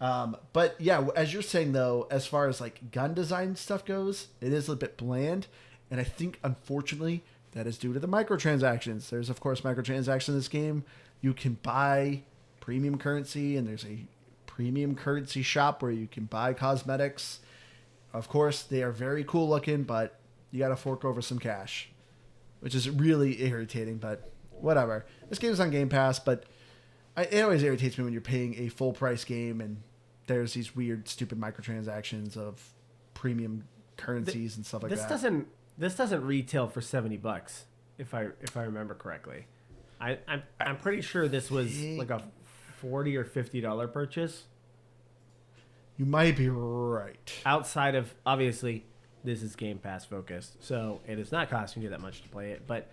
But yeah, as you're saying though, as far as like gun design stuff goes, it is a bit bland. And I think unfortunately that is due to the microtransactions. There's of course microtransactions in this game. You can buy premium currency and there's a premium currency shop where you can buy cosmetics. Of course, they are very cool looking, but you got to fork over some cash, which is really irritating, but whatever. This game is on Game Pass, but it always irritates me when you're paying a full price game and there's these weird, stupid microtransactions of premium currencies and stuff like that. This doesn't retail for $70, if I remember correctly. I'm pretty sure this was like a $40 or $50 purchase. You might be right. Outside of, obviously, this is Game Pass focused, so it is not costing you that much to play it. But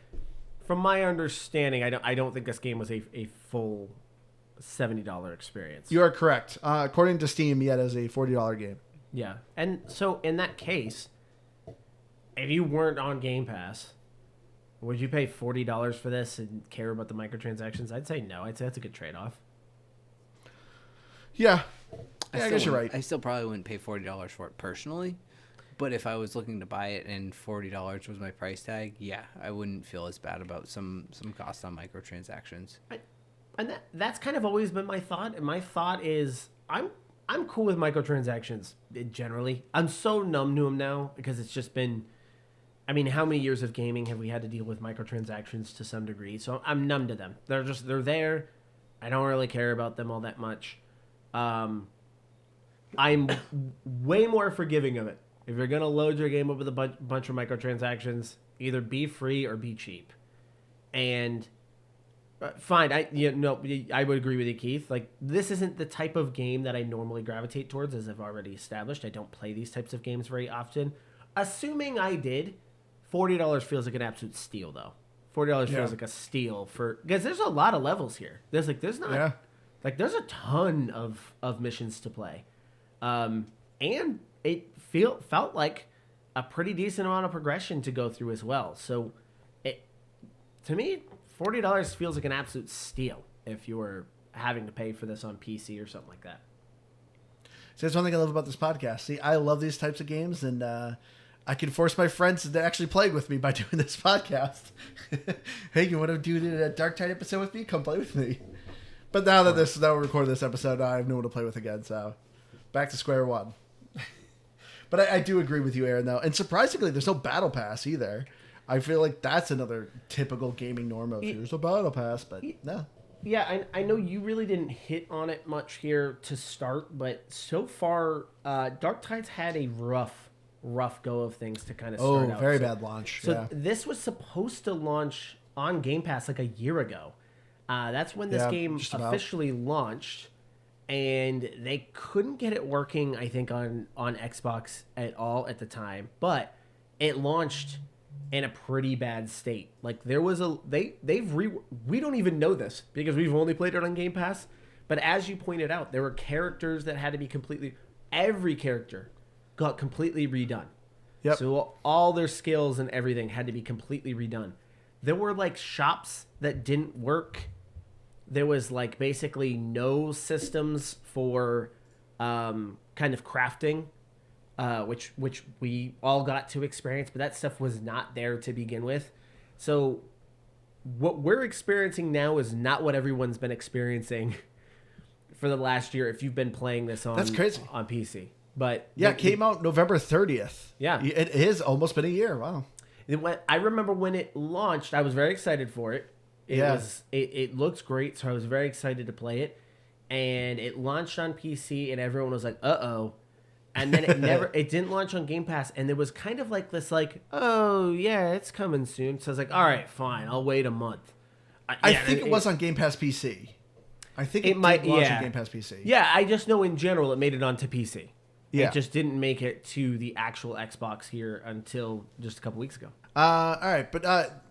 from my understanding, I don't think this game was a full $70 experience. You are correct. According to Steam, yeah, it is a $40 game. Yeah, and so in that case, if you weren't on Game Pass, would you pay $40 for this and care about the microtransactions? I'd say no. I'd say that's a good trade-off. Yeah. I guess you're right. I still probably wouldn't pay $40 for it personally, but if I was looking to buy it and $40 was my price tag, yeah, I wouldn't feel as bad about some costs on microtransactions. And that's kind of always been my thought. And my thought is I'm cool with microtransactions generally. I'm so numb to them now because it's just been, I mean, how many years of gaming have we had to deal with microtransactions to some degree? So I'm numb to them. They're there. I don't really care about them all that much. I'm way more forgiving of it. If you're going to load your game up with a bunch of microtransactions, either be free or be cheap. And fine, I would agree with you, Keith. Like, this isn't the type of game that I normally gravitate towards, as I've already established. I don't play these types of games very often. Assuming I did, $40 feels like an absolute steal, though. $40 feels like a steal because there's a lot of levels here. There's a ton of missions to play, and it felt like a pretty decent amount of progression to go through as well. So, to me, $40 feels like an absolute steal if you were having to pay for this on PC or something like that. See, that's one thing I love about this podcast. See, I love these types of games, and I can force my friends to actually play with me by doing this podcast. Hey, you want to do a Darktide episode with me? Come play with me. But now that we're recording this episode, I have no one to play with again, so back to square one. But I do agree with you, Aaron, though. And surprisingly, there's no battle pass either. I feel like that's another typical gaming norm of there's a battle pass, but no. Yeah, I know you really didn't hit on it much here to start, but so far, Darktide's had a rough go of things to kind of start out. Oh, very bad launch. So this was supposed to launch on Game Pass like a year ago. That's when this game officially launched, and they couldn't get it working, I think, on Xbox at all at the time. But it launched in a pretty bad state. Like, there was we don't even know this because we've only played it on Game Pass. But as you pointed out, there were characters that had to be every character got completely redone. Yep. So all their skills and everything had to be completely redone. There were like shops that didn't work. There was like basically no systems for kind of crafting, which we all got to experience, but that stuff was not there to begin with. So what we're experiencing now is not what everyone's been experiencing for the last year if you've been playing this on That's crazy. On PC. But yeah, it came out November 30th. Yeah. It has almost been a year. Wow. I remember when it launched, I was very excited for it. It looked great, so I was very excited to play it. And it launched on PC, and everyone was like, "Uh-oh." And then it didn't launch on Game Pass, and there was kind of like this, like, "Oh, yeah, it's coming soon." So I was like, "All right, fine, I'll wait a month." I think it was on Game Pass PC. I think it might launch on Game Pass PC. Yeah, I just know in general it made it onto PC. Yeah. It just didn't make it to the actual Xbox here until just a couple weeks ago. All right, but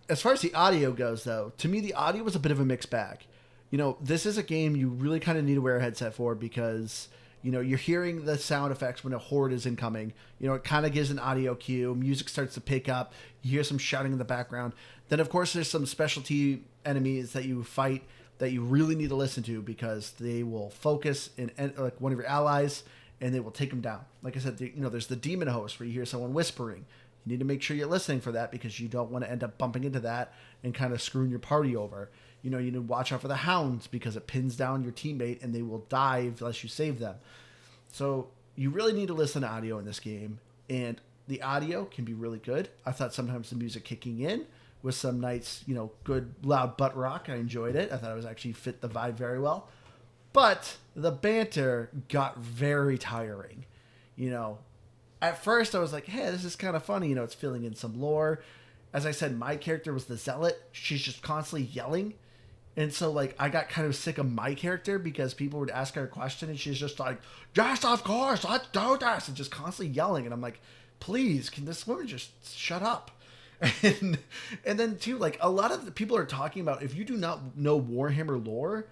as far as the audio goes, though, to me the audio was a bit of a mixed bag. You know, this is a game you really kind of need to wear a headset for because, you know, you're hearing the sound effects when a horde is incoming. You know, it kind of gives an audio cue. Music starts to pick up. You hear some shouting in the background. Then, of course, there's some specialty enemies that you fight that you really need to listen to because they will focus in like one of your allies and they will take them down. Like I said, you know, there's the demon host where you hear someone whispering. You need to make sure you're listening for that because you don't want to end up bumping into that and kind of screwing your party over. You know, you need to watch out for the hounds because it pins down your teammate and they will die unless you save them. So you really need to listen to audio in this game. And the audio can be really good. I thought sometimes the music kicking in with some nice, you know, good loud butt rock. I enjoyed it. I thought it was actually fit the vibe very well. But the banter got very tiring. You know, at first I was like, hey, this is kind of funny. You know, it's filling in some lore. As I said, my character was the zealot. She's just constantly yelling. And so, like, I got kind of sick of my character because people would ask her a question and she's just like, yes, of course, let's do this. And just constantly yelling. And I'm like, please, can this woman just shut up? And then too, like, a lot of the people are talking about, if you do not know Warhammer lore,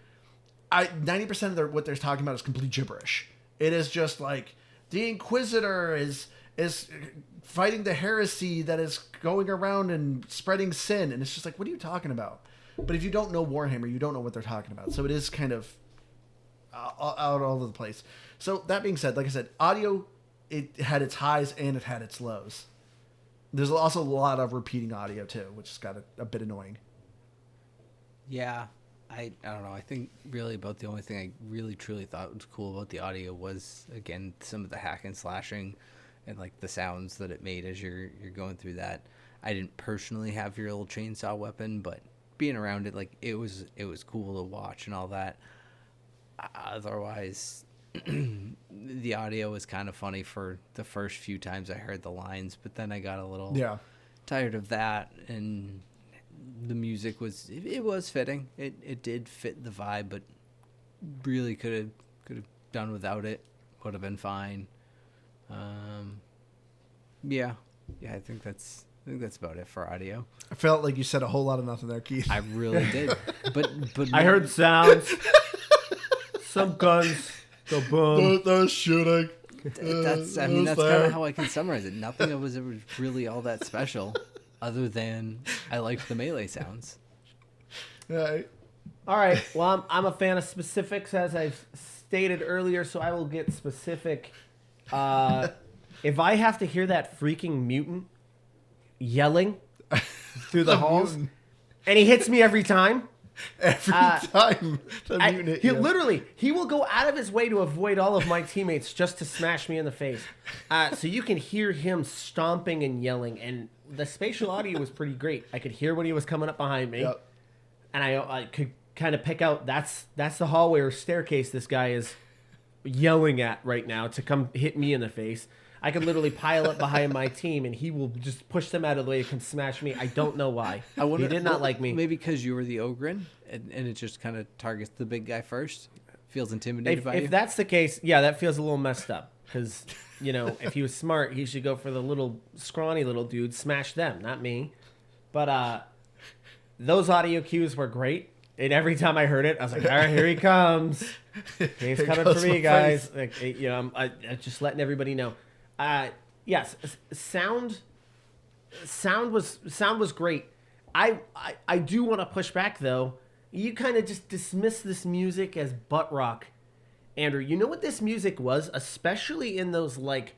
90% of what they're talking about is complete gibberish. It is just like the Inquisitor is fighting the heresy that is going around and spreading sin, and it's just like, what are you talking about? But if you don't know Warhammer, you don't know what they're talking about. So it is kind of out all over the place. So that being said, like I said, audio, it had its highs and it had its lows. There's also a lot of repeating audio too, which has got a bit annoying. Yeah, I don't know. I think really about the only thing I really truly thought was cool about the audio was, again, some of the hack and slashing and like the sounds that it made as you're going through that. I didn't personally have your little chainsaw weapon, but being around it, like it was cool to watch and all that. Otherwise, the audio was kind of funny for the first few times I heard the lines, but then I got a little tired of that, and the music was fitting. It did fit the vibe, but really could have done without it. Would have been fine. Yeah, I think that's about it for audio. I felt like you said a whole lot of nothing there, Keith. I really did, but I heard sounds, some guns. Go boom. That's shooting. That's kind of how I can summarize it. Nothing was ever really all that special, other than I liked the melee sounds. Right. All right. Well, I'm a fan of specifics, as I've stated earlier, so I will get specific. If I have to hear that freaking mutant yelling through the halls, mutant. And he hits me every time. Every time the mutant hit you. Literally, he will go out of his way to avoid all of my teammates just to smash me in the face. So you can hear him stomping and yelling, and the spatial audio was pretty great. I could hear when he was coming up behind me, and I could kind of pick out that's the hallway or staircase this guy is yelling at right now to come hit me in the face. I could literally pile up behind my team, and he will just push them out of the way to come smash me. I don't know why. He did not like me. Maybe because you were the Ogren, and it just kind of targets the big guy first. Feels intimidated by you. If that's the case, yeah, that feels a little messed up. Because, if he was smart, he should go for the little scrawny little dudes, smash them, not me. But those audio cues were great. And every time I heard it, I was like, all right, here he comes. He's coming for me, guys. Like, I'm just letting everybody know. Yes, sound was great. I do want to push back though. You kind of just dismiss this music as butt rock, Andrew. You know what this music was, especially in those like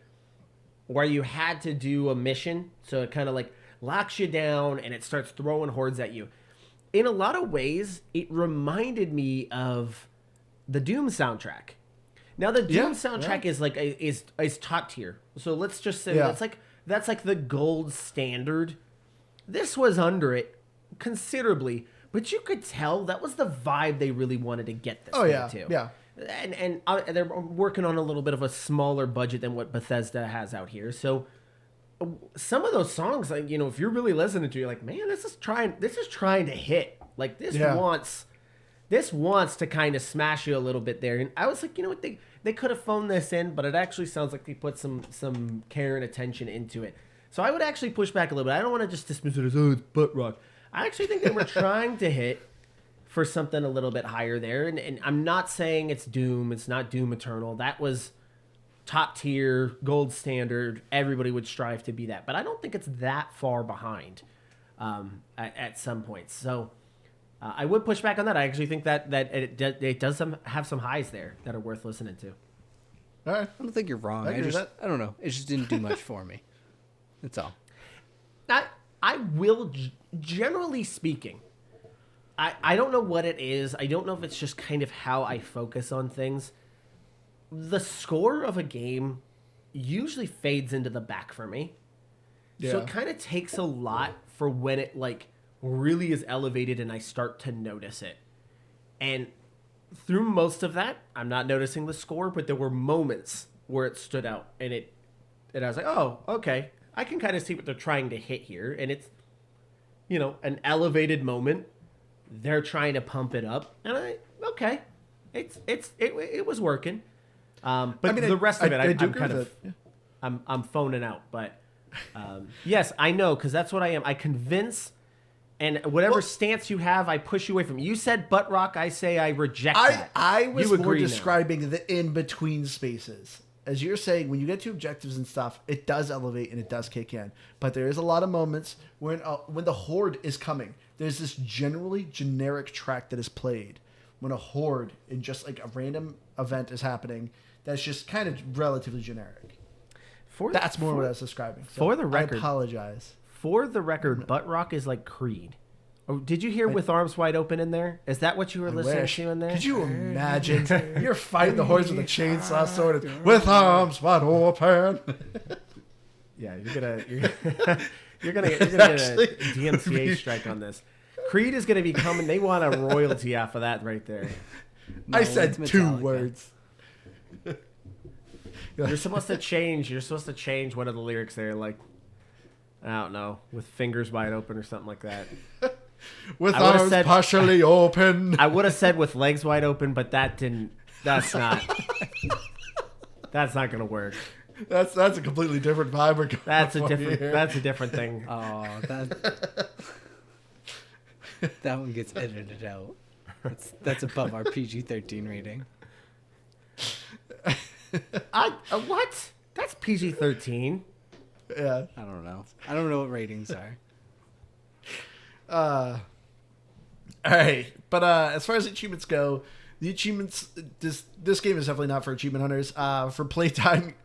where you had to do a mission, so it kind of like locks you down and it starts throwing hordes at you. In a lot of ways, it reminded me of the Doom soundtrack. Now the Doom soundtrack is like is top tier. So let's just say that's like the gold standard. This was under it considerably, but you could tell that was the vibe they really wanted to get this to. Yeah. And they're working on a little bit of a smaller budget than what Bethesda has out here. So some of those songs, like, if you're really listening to, you're like, man, this is trying to hit. Like this wants to kind of smash you a little bit there. And I was like, what, they could have phoned this in, but it actually sounds like they put some care and attention into it. So I would actually push back a little bit. I don't want to just dismiss it as, it's butt rock. I actually think they were trying to hit for something a little bit higher there. And I'm not saying it's Doom. It's not Doom Eternal. That was top tier, gold standard. Everybody would strive to be that. But I don't think it's that far behind at some points. So I would push back on that. I actually think that it does have some highs there that are worth listening to. All right. I don't think you're wrong. I don't know. It just didn't do much for me. That's all. I will, generally speaking, I don't know what it is. I don't know if it's just kind of how I focus on things. The score of a game usually fades into the back for me. Yeah. So it kind of takes a lot for when it like really is elevated and I start to notice it. And through most of that, I'm not noticing the score, but there were moments where it stood out and I was like, oh, okay. I can kind of see what they're trying to hit here. And it's, an elevated moment. They're trying to pump it up. And it was working. But the rest of it, I'm kind of, I'm phoning out. But Yes, I know, because that's what I am. I convince, and whatever stance you have, I push you away from. You said butt rock, I say I reject that. I was You more agree now. describing the in-between spaces. As you're saying, when you get to objectives and stuff, it does elevate and it does kick in. But there is a lot of moments when the horde is coming. There's this generally generic track that is played when a horde in just like a random event is happening. That's just kind of relatively generic. That's more what I was describing. So for the record, I apologize. For the record, butt rock is like Creed. Oh, did you hear "With Arms Wide Open" in there? Is that what you were listening to in there? Could you imagine? You're fighting the hordes with a chainsaw sword with arms wide open. Yeah, you're gonna get a DMCA strike on this. Creed is gonna be coming. They want a royalty off of that right there. No, I said 2 words. You're supposed to change one of the lyrics there, like, I don't know, with fingers wide open or something like that. With arms partially open. I would have said with legs wide open, but that's not gonna work. That's a completely different vibe. That's a different thing. Oh, that one gets edited out. That's above our PG-13 rating. What? That's PG-13. Yeah. I don't know. I don't know what ratings are. All right, but as far as achievements go, the achievements this game is definitely not for achievement hunters. For playtime,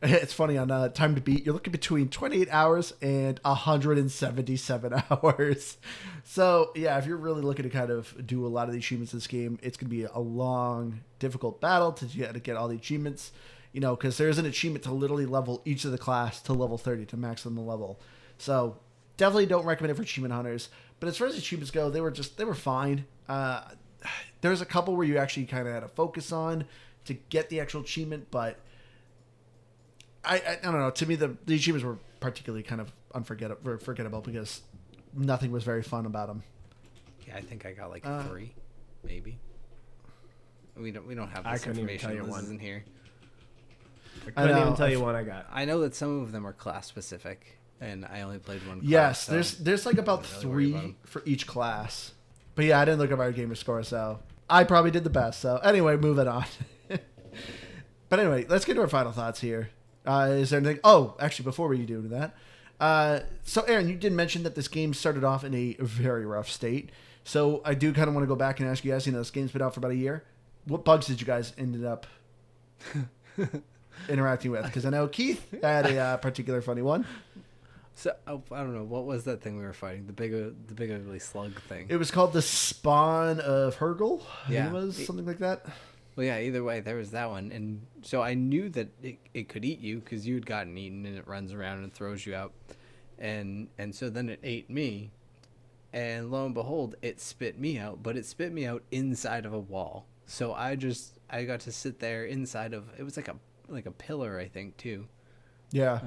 it's funny on time to beat, you're looking between 28 hours and 177 hours. So yeah, if you're really looking to kind of do a lot of the achievements in this game, it's going to be a long, difficult battle to get all the achievements. You know, because there's an achievement to literally level each of the class to level 30 to maximum level. So definitely don't recommend it for achievement hunters. But as far as achievements go, they were fine. There's a couple where you actually kind of had to focus on to get the actual achievement, but I don't know. To me, the achievements were particularly kind of forgettable because nothing was very fun about them. Yeah, I think I got like 3, maybe. We don't have this information. This isn't here. I couldn't even tell you what I got. I know that some of them are class specific, and I only played one class. Yes, so there's like about really 3 for each class. But yeah, I didn't look up our gamer score, so I probably did the best. So anyway, moving on. But anyway, let's get to our final thoughts here. Is there anything? Oh, actually, before we do that, so Aaron, you did mention that this game started off in a very rough state. So I do kind of want to go back and ask you guys. You know, this game's been out for about a year. What bugs did you guys ended up interacting with? Because I know Keith had a particular funny one. So I don't know, what was that thing we were fighting? The big ugly slug thing. It was called the Spawn of Hergel. Yeah, it was something like that. Well, yeah. Either way, there was that one, and so I knew that it could eat you because you had gotten eaten, and it runs around and throws you out, and so then it ate me, and lo and behold, it spit me out, but it spit me out inside of a wall. So I got to sit there inside of, it was like a pillar, I think, too. Yeah.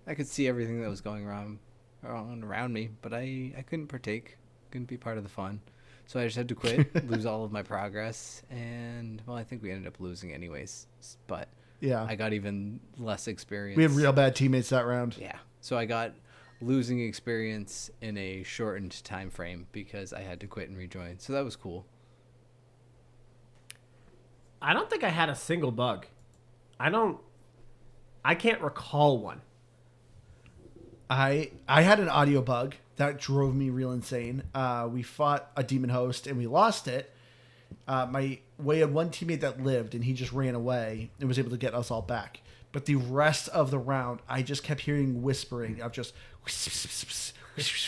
I could see everything that was going wrong around me, but I couldn't partake, couldn't be part of the fun. So I just had to quit, lose all of my progress, and, well, I think we ended up losing anyways, but yeah, I got even less experience. We had real bad teammates that round. Yeah. So I got losing experience in a shortened time frame because I had to quit and rejoin. So that was cool. I don't think I had a single bug. I can't recall one. I had an audio bug that drove me real insane. We fought a demon host and we lost it. We had one teammate that lived and he just ran away and was able to get us all back. But the rest of the round, I just kept hearing whispering of just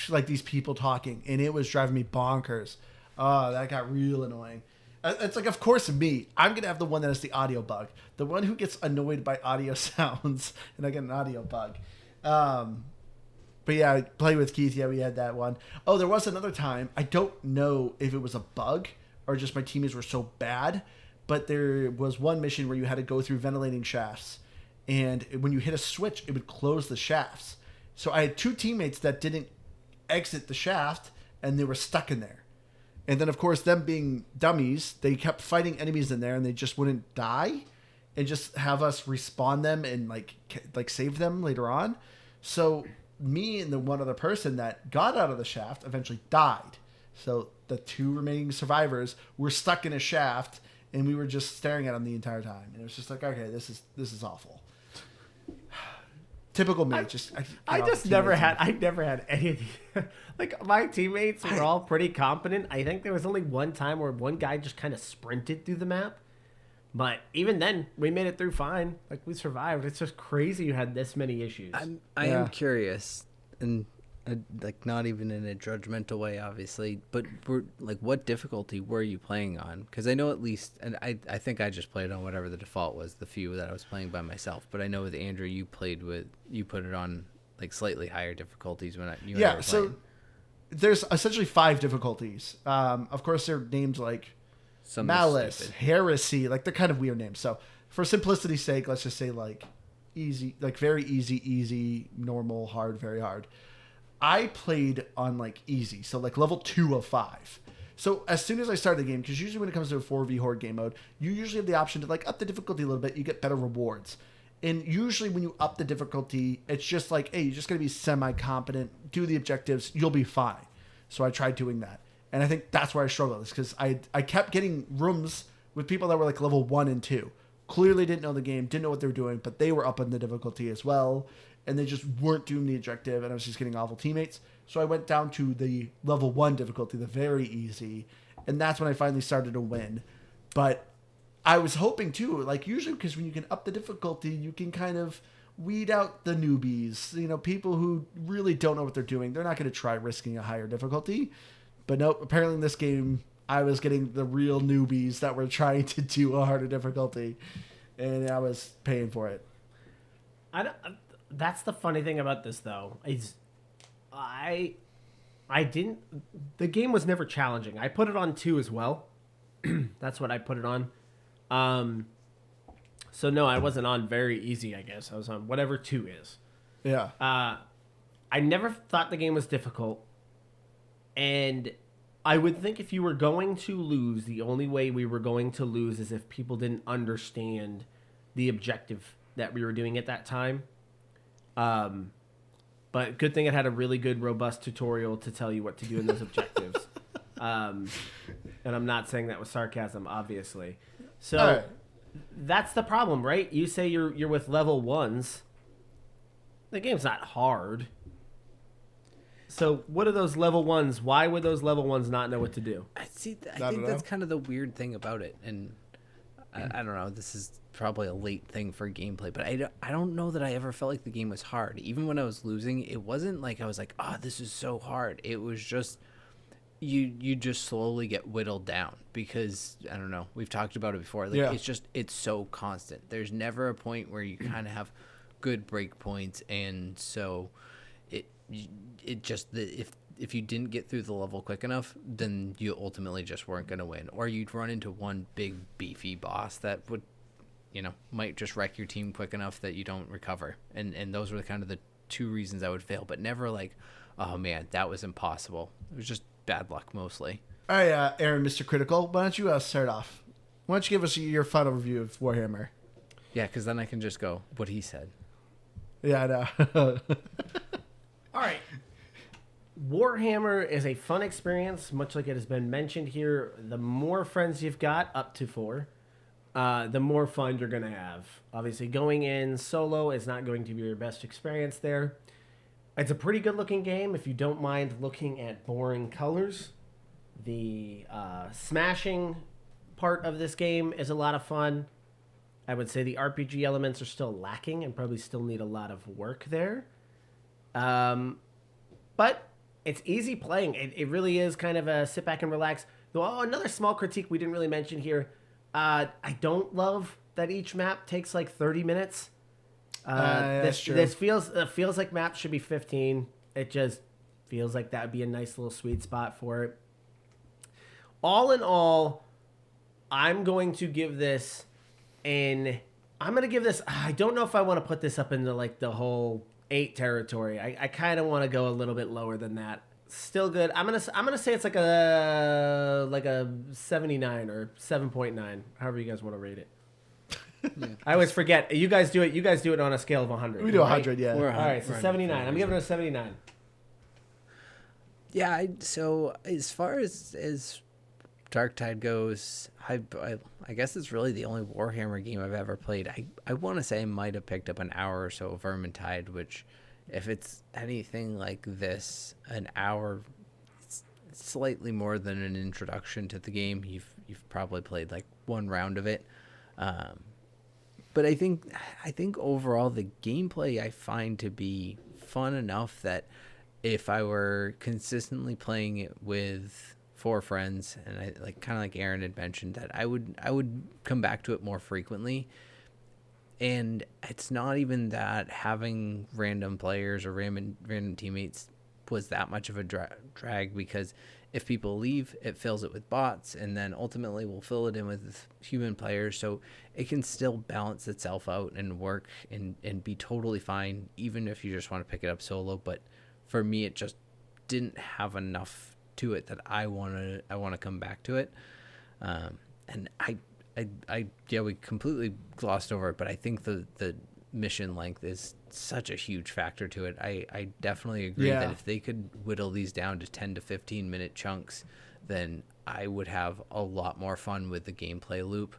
like these people talking, and it was driving me bonkers. Oh, that got real annoying. It's like, of course, me. I'm going to have the one that has the audio bug. The one who gets annoyed by audio sounds, and I get an audio bug. But yeah, play with Keith. Yeah, we had that one. Oh, there was another time. I don't know if it was a bug or just my teammates were so bad, but there was one mission where you had to go through ventilating shafts. And when you hit a switch, it would close the shafts. So I had 2 teammates that didn't exit the shaft, and they were stuck in there. And then, of course, them being dummies, they kept fighting enemies in there, and they just wouldn't die, and just have us respawn them and like save them later on. So me and the one other person that got out of the shaft eventually died. So the 2 remaining survivors were stuck in a shaft, and we were just staring at them the entire time. And it was just like, okay, this is awful. Typical me. I never had any of the, like, my teammates were all pretty competent. I think there was only one time where one guy just kind of sprinted through the map. But even then, we made it through fine. Like, we survived. It's just crazy you had this many issues. I am curious, and like not even in a judgmental way, obviously, but what difficulty were you playing on? Because I know at least, and I think I just played on whatever the default was, the few that I was playing by myself. But I know with Andrew, you put it on like slightly higher difficulties when you and I were so playing. There's essentially 5 difficulties. Of course, they're named like Malice, Heresy, like they're kind of weird names. So for simplicity's sake, let's just say like easy, like very easy, normal, hard, very hard. I played on like easy, so like level 2 of 5. So as soon as I started the game, because usually when it comes to a 4v horde game mode, you usually have the option to like up the difficulty a little bit, you get better rewards. And usually when you up the difficulty, it's just like, hey, you're just going to be semi-competent, do the objectives, you'll be fine. So I tried doing that. And I think that's where I struggled, is because I kept getting rooms with people that were like level 1 and 2. Clearly didn't know the game, didn't know what they were doing, but they were up in the difficulty as well. And they just weren't doing the objective, and I was just getting awful teammates. So I went down to the level 1 difficulty, the very easy, and that's when I finally started to win. But I was hoping too, like usually because when you can up the difficulty, you can kind of weed out the newbies, people who really don't know what they're doing. They're not going to try risking a higher difficulty. But nope, apparently in this game, I was getting the real newbies that were trying to do a harder difficulty, and I was paying for it. That's the funny thing about this, though, is I didn't. The game was never challenging. I put it on 2 as well. That's what I put it on. So no, I wasn't on very easy. I guess I was on whatever 2 is. Yeah. I never thought the game was difficult, and I would think if you were going to lose, the only way we were going to lose is if people didn't understand the objective that we were doing at that time. But good thing it had a really good, robust tutorial to tell you what to do in those objectives. And I'm not saying that with sarcasm, obviously. So that's the problem, right? You say you're with level 1s. The game's not hard. So what are those level 1s? Why would those level 1s not know what to do? I think that's kind of the weird thing about it, and I don't know. This is probably a late thing for gameplay, but I don't know that I ever felt like the game was hard. Even when I was losing, it wasn't like I was like, oh, this is so hard. It was just you just slowly get whittled down because I don't know. We've talked about it before. Like it's so constant. There's never a point where you kind of have good break points, and so it just if you didn't get through the level quick enough, then you ultimately just weren't going to win. Or you'd run into one big, beefy boss that would, might just wreck your team quick enough that you don't recover. And those were kind of the 2 reasons I would fail, but never like, oh man, that was impossible. It was just bad luck mostly. All right, Aaron, Mr. Critical, why don't you start off? Why don't you give us your final review of Warhammer? Yeah, because then I can just go, what he said. Yeah, I know. All right. Warhammer is a fun experience, much like it has been mentioned here. The more friends you've got, up to 4, the more fun you're going to have. Obviously, going in solo is not going to be your best experience there. It's a pretty good-looking game if you don't mind looking at boring colors. The smashing part of this game is a lot of fun. I would say the RPG elements are still lacking and probably still need a lot of work there. But it's easy playing. It really is kind of a sit back and relax. Though, another small critique we didn't really mention here. I don't love that each map takes like 30 minutes. That's true. This feels like maps should be 15. It just feels like that would be a nice little sweet spot for it. All in all, I'm going to give this I don't know if I want to put this up into like the whole 8 territory. I kind of want to go a little bit lower than that. Still good. I'm gonna say it's like a 79 or 7.9, however you guys want to rate it. I always forget. You guys do it. You guys do it on a scale of 100. We do right? 100, yeah. All right, so 79. I'm giving it a 79. Yeah, so as far as Darktide goes, I guess it's really the only Warhammer game I've ever played. I want to say I might have picked up an hour or so of Vermintide, which, if it's anything like this, an hour, it's slightly more than an introduction to the game. You've probably played like one round of it, but I think overall the gameplay I find to be fun enough that if I were consistently playing it with 4 friends, and I kind of like Aaron had mentioned, that I would come back to it more frequently. And it's not even that having random players or random teammates was that much of a drag, because if people leave, it fills it with bots, and then ultimately we'll fill it in with human players. So it can still balance itself out and work and be totally fine, even if you just want to pick it up solo. But for me, it just didn't have enough to it that I want to come back to it. And we completely glossed over it, but I think the mission length is such a huge factor to it. I definitely agree that if they could whittle these down to 10 to 15 minute chunks, then I would have a lot more fun with the gameplay loop.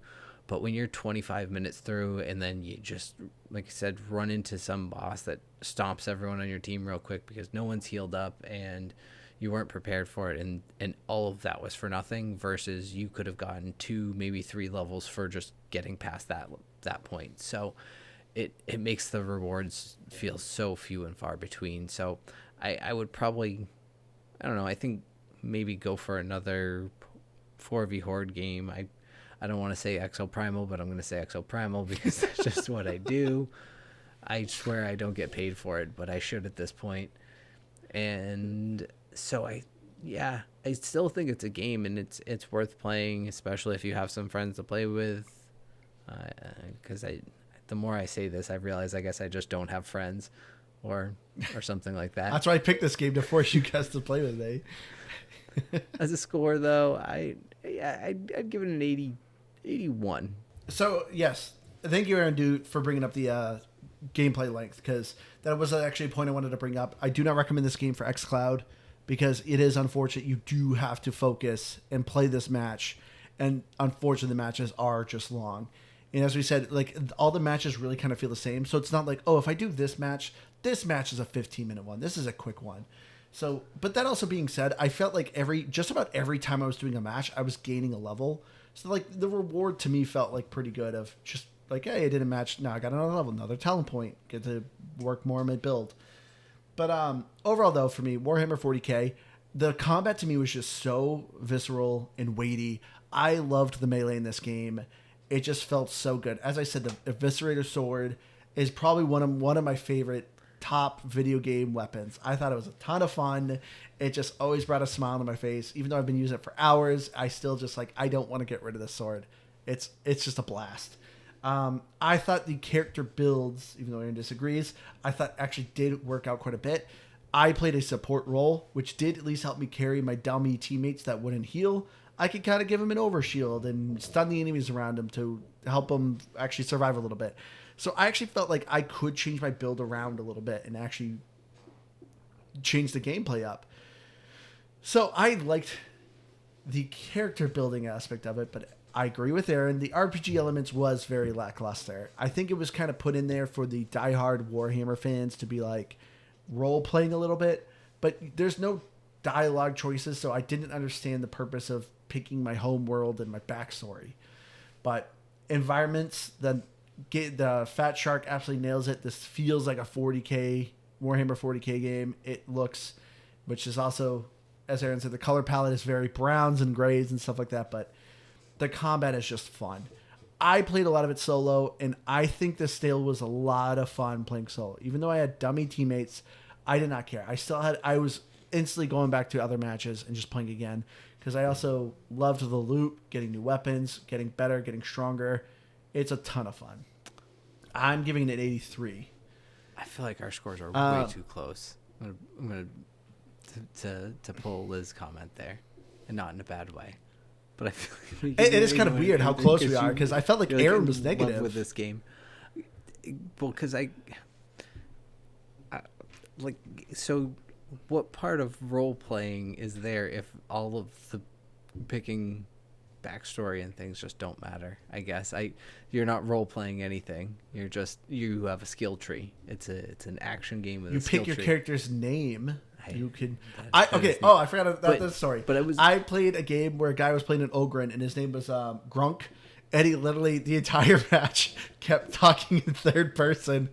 But when you're 25 minutes through and then you just, like I said, run into some boss that stomps everyone on your team real quick because no one's healed up and you weren't prepared for it, and all of that was for nothing, versus you could have gotten 2, maybe 3 levels for just getting past that point. So it makes the rewards feel so few and far between. So I would probably, I don't know, I think maybe go for another 4v Horde game. I don't want to say Exo Primal, but I'm going to say Exo Primal because that's just what I do. I swear I don't get paid for it, but I should at this point. And so I still think it's a game, and it's worth playing, especially if you have some friends to play with. Because the more I say this, I realize I guess I just don't have friends, or something like that. That's why I picked this game to force you guys to play with me. As a score, though, I'd give it an 81. So yes, thank you, Aaron, for bringing up the gameplay length, because that was actually a point I wanted to bring up. I do not recommend this game for xCloud because it is unfortunate. You do have to focus and play this match, and unfortunately the matches are just long. And as we said, like, all the matches really kind of feel the same. So it's not like, oh, if I do this match is a 15-minute one. This is a quick one. So, but that also being said, I felt like just about every time I was doing a match, I was gaining a level. So like the reward to me felt like pretty good, of just like, hey, I did a match, now I got another level, another talent point, get to work more on my build. But overall though, for me, Warhammer 40K, the combat to me was just so visceral and weighty. I loved the melee in this game. It just felt so good. As I said, the Eviscerator sword is probably one of my favorite top video game weapons. I thought it was a ton of fun. It just always brought a smile on my face. Even though I've been using it for hours, I still just I don't want to get rid of this sword. It's just a blast. I thought the character builds, even though Aaron disagrees, I thought actually did work out quite a bit. I played a support role, which did at least help me carry my dummy teammates that wouldn't heal. I could kind of give him an overshield and stun the enemies around him to help them actually survive a little bit. So I actually felt like I could change my build around a little bit and actually change the gameplay up. So I liked the character building aspect of it, but I agree with Aaron. The RPG elements was very lackluster. I think it was kind of put in there for the diehard Warhammer fans to be like role-playing a little bit, but there's no dialogue choices, so I didn't understand the purpose of picking my home world and my backstory. But environments, the Fat Shark absolutely nails it. This feels like a 40K Warhammer 40K game. It looks, which is also, as Aaron said, the color palette is very browns and grays and stuff like that, but the combat is just fun. I played a lot of it solo, and I think this still was a lot of fun playing solo. Even though I had dummy teammates, I did not care. I was instantly going back to other matches and just playing again, because I also loved the loot, getting new weapons, getting better, getting stronger. It's a ton of fun. I'm giving it an 83. I feel like our scores are way too close. I'm gonna to pull Liz's comment there, and not in a bad way. but I feel like It is kind of weird how close we are because I felt like Aaron was negative with this game. Well, because I like, so what part of role playing is there if all of the picking backstory and things just don't matter? I guess you're not role playing anything. You have a skill tree. It's an action game with a skill tree. You pick your character's name. You can. Okay. Oh, I forgot about this story. But I played a game where a guy was playing an Ogren and his name was Grunk. And he literally, the entire match, kept talking in third person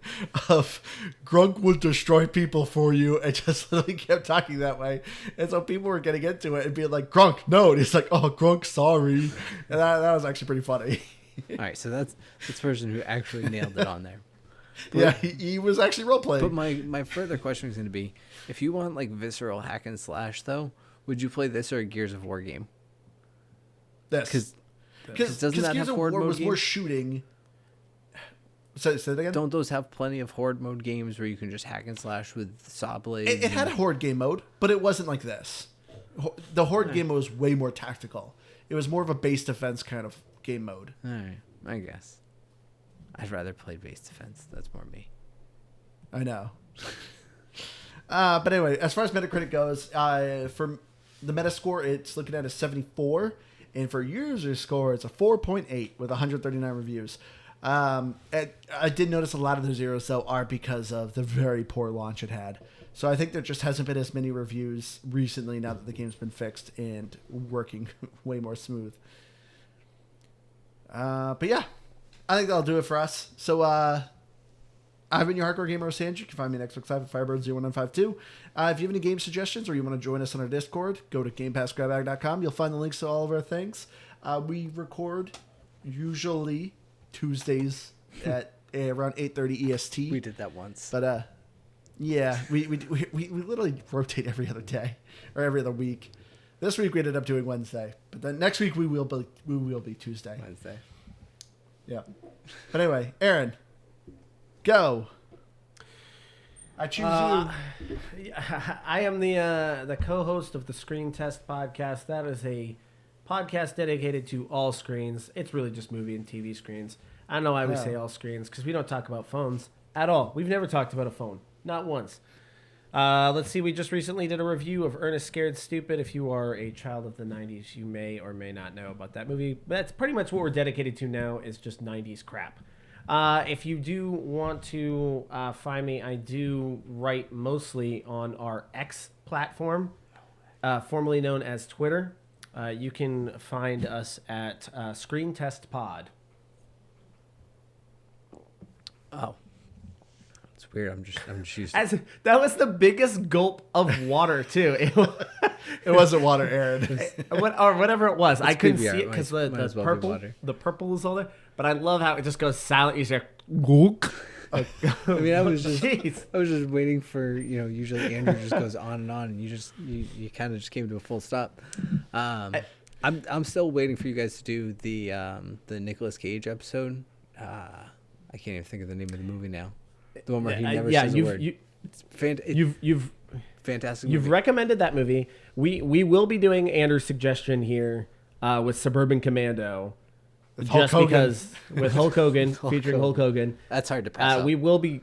of Grunk will destroy people for you, and just literally kept talking that way. And so people were getting into it and being like, Grunk, no. And he's like, oh, Grunk, sorry. And that was actually pretty funny. All right, so that's this person who actually nailed it on there. But, yeah, he was actually role-playing. But my further question is going to be, if you want like visceral hack and slash, though, would you play this or a Gears of War game? Yes. Because doesn't that Gears have of horde War mode was more games? shooting. Say that again? Don't those have plenty of horde mode games where you can just hack and slash with saw blades? It had a horde game mode, but it wasn't like this. The horde game mode was way more tactical. It was more of a base defense kind of game mode. All right, I guess. I'd rather play base defense. That's more me. I know. But anyway, as far as Metacritic goes, for the Metascore, it's looking at a 74. And for user score, it's a 4.8 with 139 reviews. I did notice a lot of the zeros, though, are because of the very poor launch it had. So I think there just hasn't been as many reviews recently now that the game's been fixed and working way more smooth. But yeah, I think that'll do it for us. So I've been your hardcore gamer, Sandra. You can find me on Xbox Live at Firebird01952. If you have any game suggestions or you want to join us on our Discord, go to GamePassGrabBag.com. You'll find the links to all of our things. We record usually Tuesdays at around 8:30 EST. We did that once. But yeah, we literally rotate every other day or every other week. This week we ended up doing Wednesday, but then next week we will be Tuesday. Wednesday. Yeah. But anyway, Aaron, go. I choose you. I am the co-host of the Screen Test podcast. That is a podcast dedicated to all screens. It's really just movie and TV screens. I don't know why we say all screens, because we don't talk about phones at all. We've never talked about a phone. Not once. Let's see. We just recently did a review of Ernest Scared Stupid. If you are a child of the 90s, you may or may not know about that movie. That's pretty much what we're dedicated to now, is just 90s crap. If you do want to find me, I do write mostly on our X platform, formerly known as Twitter. You can find us at Screen Test Pod. Oh. It's weird. I'm just used to That was the biggest gulp of water, too. It wasn't water, Aaron. Or whatever it was. I couldn't see PBR. it because Might as well be the purple is all there. But I love how it just goes silent. You say, gook. I mean, I was just Jeez. waiting for, usually Andrew just goes on, and you kind of just came to a full stop. I'm still waiting for you guys to do the Nicolas Cage episode. I can't even think of the name of the movie now. The one where he never says a word. It's fantastic movie. You've recommended that movie. We will be doing Andrew's suggestion here with Suburban Commando. With just Hulk Hogan. Because with Hulk Hogan, featuring Hulk Hogan. That's hard to pass up. We will be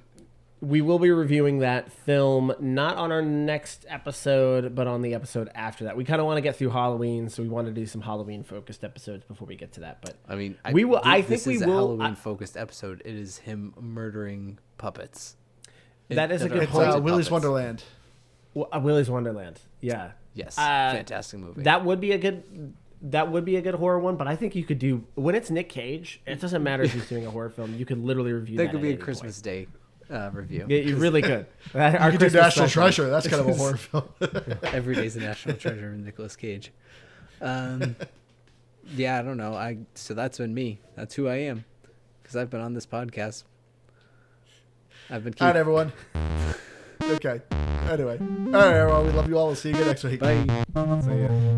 reviewing that film, not on our next episode, but on the episode after that. We kind of want to get through Halloween, so we want to do some Halloween-focused episodes before we get to that. But I mean, we will. I think this we is a will. Halloween-focused episode. It is him murdering puppets. That is a good It's point. Willy's Wonderland. Willy's Wonderland. Yeah. Yes. Fantastic movie. That would be a good horror one, but I think you could do, when it's Nick Cage, it doesn't matter if he's doing a horror film. You could literally review that. That could be at a any Christmas Day review. Yeah, you really could. You could do National Treasure. That's kind of a horror film. Every day's a National Treasure with Nicolas Cage. Yeah, I don't know. So that's been me. That's who I am, because I've been on this podcast. I've been. All right, everyone. Okay. Anyway. All right, everyone. We love you all. We'll see you again next week. Bye. See ya.